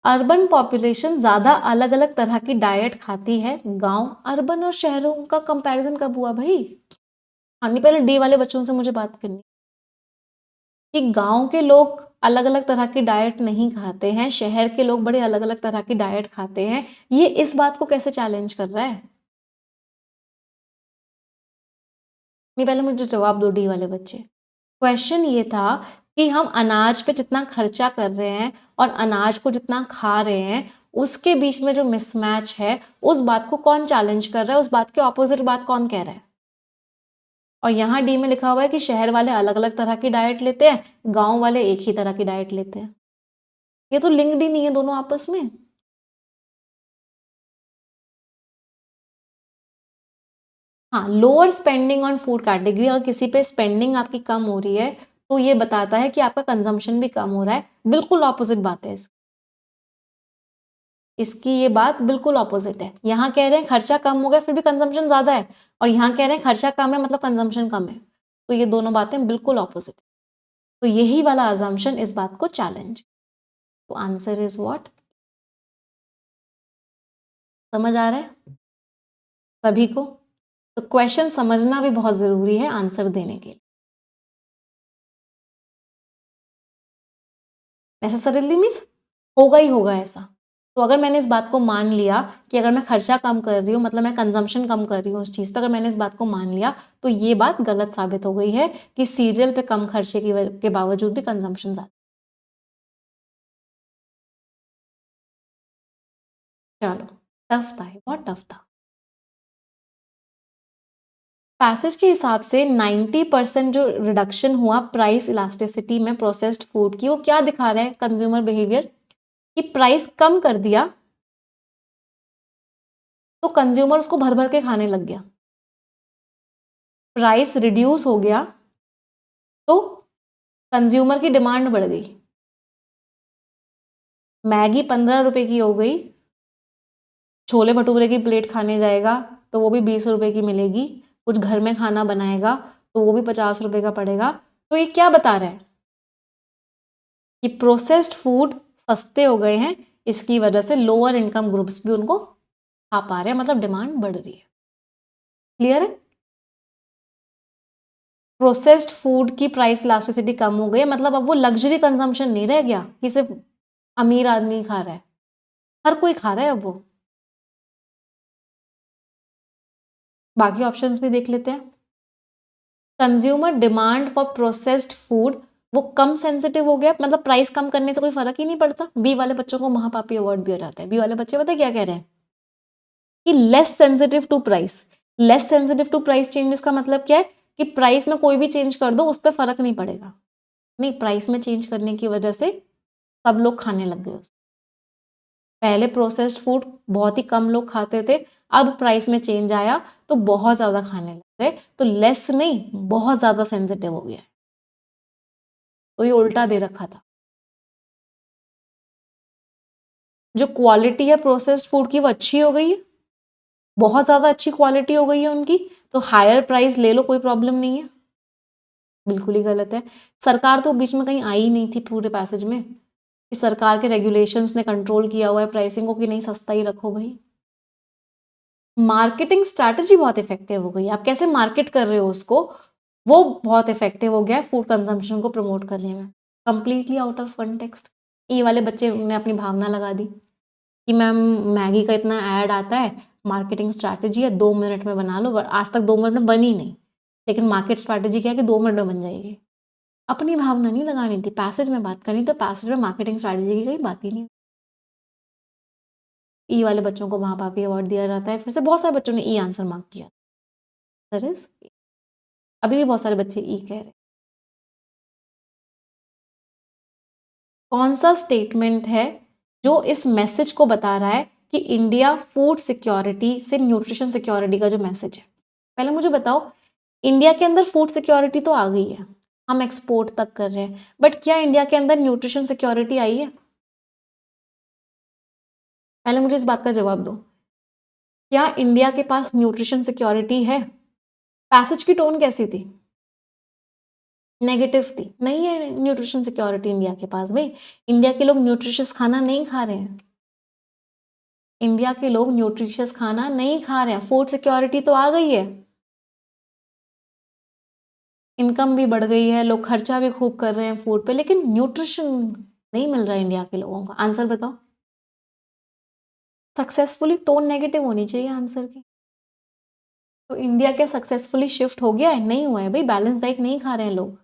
अर्बन पॉपुलेशन ज्यादा अलग अलग तरह की डाइट खाती है। गांव, अर्बन और शहरों का कंपैरिजन कब हुआ भाई? हाँ, नहीं, पहले डी वाले बच्चों से मुझे बात करनी कि गांव के लोग अलग अलग तरह की डाइट नहीं खाते हैं, शहर के लोग बड़े अलग अलग तरह की डाइट खाते हैं। ये इस बात को कैसे चैलेंज कर रहा है? नहीं, पहले मुझे जवाब दो डी वाले बच्चे। क्वेश्चन ये था कि हम अनाज पे जितना खर्चा कर रहे हैं और अनाज को जितना खा रहे हैं उसके बीच में जो मिसमैच है उस बात को कौन चैलेंज कर रहा है, उस बात के ऑपोजिट बात कौन कह रहा है? और यहाँ डी में लिखा हुआ है कि शहर वाले अलग अलग तरह की डाइट लेते हैं, गांव वाले एक ही तरह की डाइट लेते हैं। ये तो लिंक्ड ही नहीं है दोनों आपस में। हाँ, lower spending on food category, अगर किसी पे स्पेंडिंग आपकी कम हो रही है तो ये बताता है कि आपका कंजम्पशन भी कम हो रहा है। बिल्कुल ऑपोजिट बात है इसकी ये बात बिल्कुल ऑपोजिट है। यहाँ कह रहे हैं खर्चा कम हो गया फिर भी कंजम्पशन ज्यादा है, और यहाँ कह रहे हैं खर्चा कम है मतलब कंजम्पशन कम है। तो ये दोनों बातें बिल्कुल ऑपोजिट है। तो यही वाला अजम्पशन इस बात को चैलेंज। तो आंसर इज व्हाट? समझ आ रहा है सभी को? तो क्वेश्चन समझना भी बहुत जरूरी है आंसर देने के लिए। नेसेसरीली मीन्स होगा ही होगा ऐसा। तो अगर मैंने इस बात को मान लिया कि अगर मैं खर्चा कम कर रही हूँ मतलब मैं कंजम्पशन कम कर रही हूँ उस चीज़ पे, अगर मैंने इस बात को मान लिया तो ये बात गलत साबित हो गई है कि सीरियल पे कम खर्चे के बावजूद भी कंजम्पशन ज़्यादा। चलो, टफ था, ये बहुत टफ था। पैसेज के हिसाब से 90% जो रिडक्शन हुआ प्राइस इलास्टिसिटी में प्रोसेस्ड फूड की, वो क्या दिखा रहा है कंज्यूमर बिहेवियर? कि प्राइस कम कर दिया तो कंज्यूमर उसको भर भर के खाने लग गया। प्राइस रिड्यूस हो गया तो कंज्यूमर की डिमांड बढ़ गई। मैगी 15 रुपए की हो गई, छोले भटूरे की प्लेट खाने जाएगा तो वो भी 20 रुपए की मिलेगी, कुछ घर में खाना बनाएगा तो वो भी 50 रुपए का पड़ेगा। तो ये क्या बता रहा है कि प्रोसेस्ड फूड सस्ते हो गए हैं, इसकी वजह से लोअर इनकम ग्रुप्स भी उनको खा पा रहे हैं, मतलब डिमांड बढ़ रही है। क्लियर है? प्रोसेस्ड फूड की प्राइस इलास्टिसिटी कम हो गई है मतलब अब वो लग्जरी कंजम्पशन नहीं रह गया कि सिर्फ अमीर आदमी खा रहा है, हर कोई खा रहा है अब वो। बाकी ऑप्शंस भी देख लेते हैं। Consumer demand for processed food वो कम सेंसिटिव हो गया, मतलब प्राइस कम करने से कोई फर्क ही नहीं पड़ता। बी वाले बच्चों को महापापी अवार्ड दिया जाता है। बी वाले बच्चे पता है क्या कह रहे हैं कि less sensitive to price. Less sensitive to price changes का मतलब क्या है कि प्राइस में कोई भी चेंज कर दो उस पर फर्क नहीं पड़ेगा। नहीं, प्राइस में चेंज करने की वजह से सब लोग खाने लग गए। पहले प्रोसेस्ड फूड बहुत ही कम लोग खाते थे, अब प्राइस में चेंज आया तो बहुत ज्यादा खाने लग गए। तो लेस नहीं, बहुत ज्यादा सेंसिटिव हो गया है। तो ये उल्टा दे रखा था। जो क्वालिटी है प्रोसेस्ड फूड की वो अच्छी हो गई है, बहुत ज्यादा अच्छी क्वालिटी हो गई है उनकी, तो हायर प्राइस ले लो, कोई प्रॉब्लम नहीं है। बिल्कुल ही गलत है। सरकार तो बीच में कहीं आई नहीं थी पूरे पैसेज में कि सरकार के रेगुलेशंस ने कंट्रोल किया हुआ है प्राइसिंग को कि नहीं सस्ता ही रखो भाई। मार्केटिंग स्ट्रैटेजी बहुत इफेक्टिव हो गई, आप कैसे मार्केट कर रहे हो उसको, वो बहुत इफेक्टिव हो गया फूड कंजम्पशन को प्रमोट करने में। कंप्लीटली आउट ऑफ कॉन्टेक्स्ट ई वाले बच्चे ने अपनी भावना लगा दी कि मैम मैगी का इतना ऐड आता है, मार्केटिंग स्ट्रैटेजी है, 2 मिनट में बना लो, आज तक 2 मिनट में बनी नहीं, लेकिन मार्केट स्ट्रैटेजी क्या है कि 2 मिनट में बन जाएगी। अपनी भावना नहीं लगानी थी, पैसेज में बात करनी, तो पैसेज में मार्केटिंग स्ट्रैटेजी की कोई बात ही नहीं। ई वाले बच्चों को वहां पर भी अवार्ड दिया जाता है, फिर से बहुत सारे बच्चों ने ई आंसर मार्क किया। अभी भी बहुत सारे बच्चे ई कह रहे। कौन सा स्टेटमेंट है जो इस मैसेज को बता रहा है कि इंडिया फूड सिक्योरिटी से न्यूट्रिशन सिक्योरिटी का जो मैसेज है? पहले मुझे बताओ, इंडिया के अंदर फूड सिक्योरिटी तो आ गई है, हम एक्सपोर्ट तक कर रहे हैं, बट क्या इंडिया के अंदर न्यूट्रिशन सिक्योरिटी आई है? पहले मुझे इस बात का जवाब दो, क्या इंडिया के पास न्यूट्रिशन सिक्योरिटी है? पैसेज की टोन कैसी थी? नेगेटिव थी। नहीं है न्यूट्रिशन सिक्योरिटी इंडिया के पास भाई, इंडिया के लोग न्यूट्रिशियस खाना नहीं खा रहे हैं, इंडिया के लोग न्यूट्रिशियस खाना नहीं खा रहे हैं। फूड सिक्योरिटी तो आ गई है, इनकम भी बढ़ गई है, लोग खर्चा भी खूब कर रहे हैं फूड पे, लेकिन न्यूट्रिशन नहीं मिल रहा है इंडिया के लोगों को। आंसर बताओ। सक्सेसफुली टोन नेगेटिव होनी चाहिए आंसर की। तो इंडिया क्या सक्सेसफुली शिफ्ट हो गया है? नहीं हुआ है भाई, बैलेंस डाइट नहीं खा रहे हैं लोग।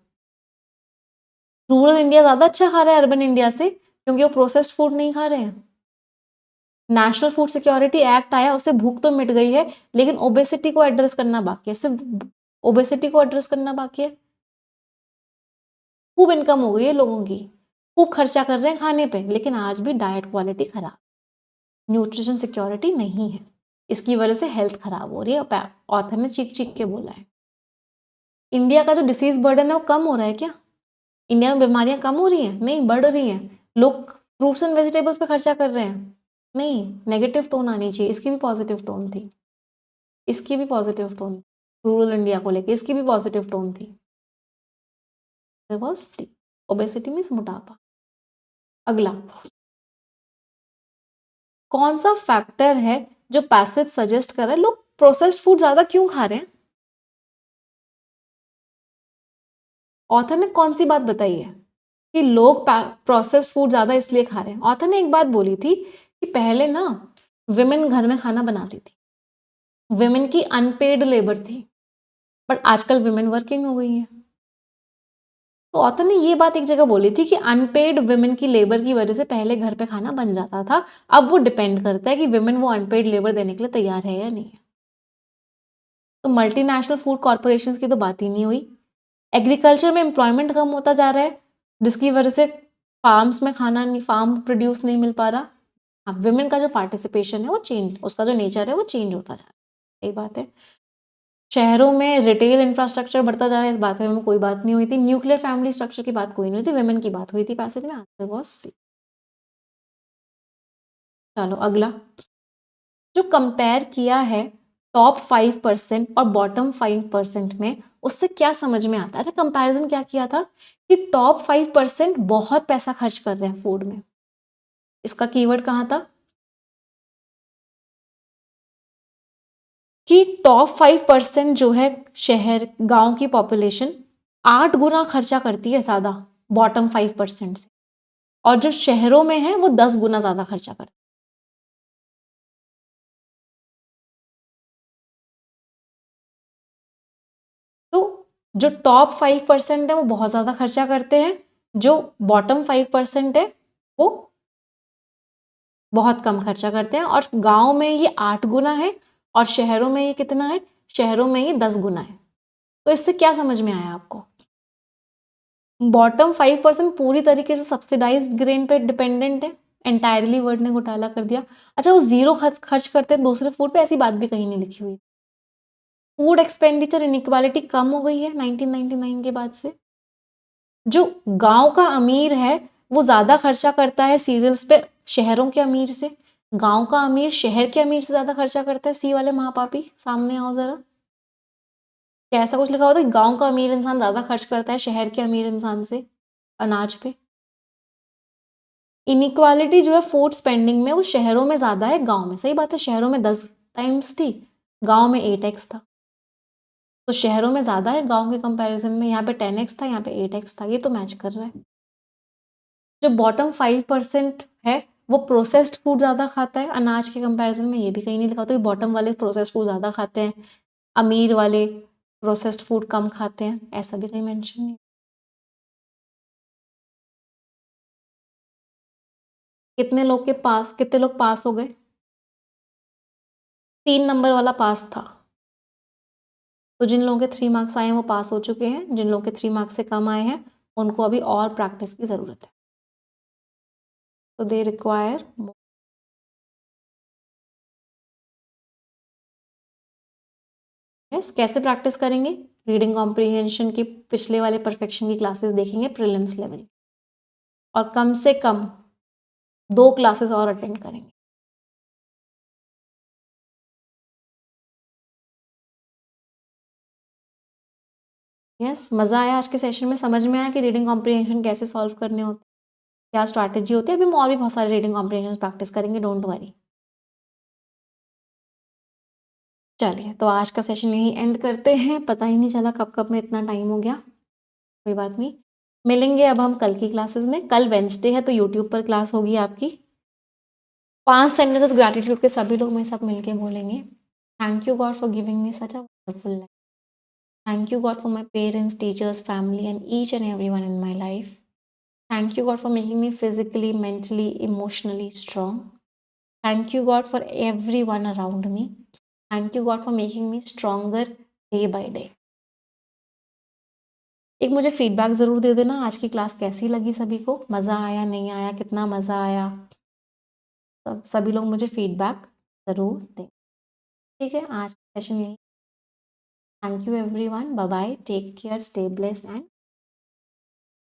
रूरल इंडिया ज्यादा अच्छा खा रहा है अर्बन इंडिया से, क्योंकि वो प्रोसेस्ड फूड नहीं खा रहे हैं। नेशनल फूड सिक्योरिटी एक्ट आया, उससे भूख तो मिट गई है, लेकिन ओबेसिटी को एड्रेस करना बाकी है, सिर्फ ओबेसिटी को एड्रेस करना बाकी है। खूब इनकम हो गई है लोगों की, खूब खर्चा कर रहे हैं खाने पे, लेकिन आज भी डाइट क्वालिटी खराब, न्यूट्रिशन सिक्योरिटी नहीं है, इसकी वजह से हेल्थ खराब हो रही है। ऑथर ने चीख चीख के बोला है। इंडिया का जो डिसीज बर्डन है वो कम हो रहा है क्या? इंडिया में बीमारियां कम हो रही हैं? नहीं, बढ़ रही हैं। लोग फ्रूट्स एंड वेजिटेबल्स पे खर्चा कर रहे हैं? नहीं। नेगेटिव टोन आनी चाहिए, इसकी भी पॉजिटिव टोन थी, इसकी भी पॉजिटिव टोन, रूरल इंडिया को लेकर इसकी भी पॉजिटिव टोन थी। ओबेसिटी मीन्स मोटापा। अगला, कौन सा फैक्टर है जो पैसेज सजेस्ट कर रहा है लोग प्रोसेस्ड फूड ज्यादा क्यों खा रहे हैं? ऑथर ने कौन सी बात बताई है कि लोग प्रोसेस्ड फूड ज्यादा इसलिए खा रहे हैं? ऑथर ने एक बात बोली थी कि पहले ना विमेन घर में खाना बनाती थी, विमेन की अनपेड लेबर थी, बट आजकल विमेन वर्किंग हो गई है। तो ऑथर ने ये बात एक जगह बोली थी कि अनपेड विमेन की लेबर की वजह से पहले घर पे खाना बन जाता था, अब वो डिपेंड करता है कि विमेन वो अनपेड लेबर देने के लिए तैयार है या नहीं है। तो मल्टीनेशनल फूड कॉर्पोरेशंस की तो बात ही नहीं हुई। एग्रीकल्चर में एम्प्लॉयमेंट कम होता जा रहा है, जिसकी वजह से फार्म्स में खाना नहीं, फार्म प्रोड्यूस नहीं मिल पा रहा। अब विमेन का जो पार्टिसिपेशन है वो चेंज, उसका जो नेचर है वो चेंज होता जा रहा है। यही बात है। शहरों में रिटेल इंफ्रास्ट्रक्चर बढ़ता जा रहा है, इस बात में कोई बात नहीं हुई थी। न्यूक्लियर फैमिली स्ट्रक्चर की बात कोई नहीं हुई थी, विमेन की बात हुई थी पैसेज में। आंसर वाज सी। चलो अगला, जो कंपेयर किया है टॉप 5% और बॉटम 5% में, उससे क्या समझ में आता है? अच्छा, कंपैरिजन क्या किया था कि टॉप 5% बहुत पैसा खर्च कर रहे हैं फूड में। इसका कीवर्ड कहाँ था कि टॉप 5% जो है शहर गांव की पॉपुलेशन 8 गुना खर्चा करती है ज्यादा बॉटम 5% से, और जो शहरों में है वो 10 गुना ज्यादा खर्चा करती है। तो जो टॉप 5% है वो बहुत ज्यादा खर्चा करते हैं, जो बॉटम 5% है वो बहुत कम खर्चा करते हैं। और गांव में ये 8 गुना है और शहरों में ये कितना है? शहरों में ये 10 गुना है। तो इससे क्या समझ में आया आपको? बॉटम 5% पूरी तरीके से सब्सिडाइज्ड ग्रेन पे डिपेंडेंट है। एंटायरली वर्ड ने घोटाला कर दिया। अच्छा, वो जीरो खर्च करते हैं दूसरे फूड पे, ऐसी बात भी कहीं नहीं लिखी हुई। फूड एक्सपेंडिचर इनइक्वालिटी कम हो गई है 1999 के बाद से। जो गांव का अमीर है वो ज्यादा खर्चा करता है सीरियल्स पे शहरों के अमीर से। गांव का अमीर शहर के अमीर से ज्यादा खर्चा करता है। सी वाले महापापी सामने आओ जरा, क्या ऐसा कुछ लिखा होता है गांव का अमीर इंसान ज्यादा खर्च करता है शहर के अमीर इंसान से अनाज पे? इनइक्वालिटी जो है फूड स्पेंडिंग में वो शहरों में ज्यादा है, गांव में। सही बात है, शहरों में 10 टाइम्स टी, गांव में 8x था, तो शहरों में ज़्यादा है गांव के कंपैरिजन में, यहाँ पे 10x था, यहाँ पे 8x था, ये तो मैच कर रहा है। जो बॉटम 5% है वो प्रोसेस्ड फूड ज़्यादा खाता है अनाज के कंपैरिजन में, ये भी कहीं नहीं लिखा होता कि बॉटम वाले प्रोसेस्ड फूड ज़्यादा खाते हैं, अमीर वाले प्रोसेस्ड फूड कम खाते हैं, ऐसा भी कहीं मेंशन नहीं। कितने लोग पास हो गए? 3 नंबर वाला पास था, तो जिन लोगों के 3 मार्क्स आए हैं वो पास हो चुके हैं, जिन लोगों के 3 मार्क्स से कम आए हैं उनको अभी और प्रैक्टिस की ज़रूरत है, तो दे रिक्वायर। यस, कैसे प्रैक्टिस करेंगे? रीडिंग कॉम्प्रिहेंशन की पिछले वाले परफेक्शन की क्लासेस देखेंगे प्रीलिम्स लेवल, और कम से कम 2 क्लासेस और अटेंड करेंगे। यस, मज़ा आया आज के सेशन में? समझ में आया कि रीडिंग कॉम्प्रिहेंशन कैसे सॉल्व करने होते हैं, क्या स्ट्रैटेजी होती है? अभी हम और भी बहुत सारे रीडिंग कॉम्प्रिहेंशन प्रैक्टिस करेंगे, डोंट वरी। चलिए, तो आज का सेशन यहीं एंड करते हैं, पता ही नहीं चला कब कब में इतना टाइम हो गया, कोई बात नहीं। मिलेंगे अब हम कल की क्लासेस में। कल वेंसडे है तो यूट्यूब पर क्लास होगी आपकी। 5 सेंटेंसेस ग्रैटिट्यूड के सभी लोग मेरे साथ मिलके बोलेंगे। Thank you God for giving me such a wonderful life. Thank you God for my parents, teachers, family and each and every one in my life. Thank you, God, for making me physically, mentally, emotionally strong. Thank you, God, for everyone around me. Thank you, God, for making me stronger day by day. एक मुझे feedback ज़रूर दे देना, आज की class कैसी लगी सभी को, मज़ा आया नहीं आया, कितना मज़ा आया, सभी लोग मुझे फीडबैक ज़रूर दें। ठीक है, आज का सेशन यही। Thank you everyone, bye bye, take care, stay blessed and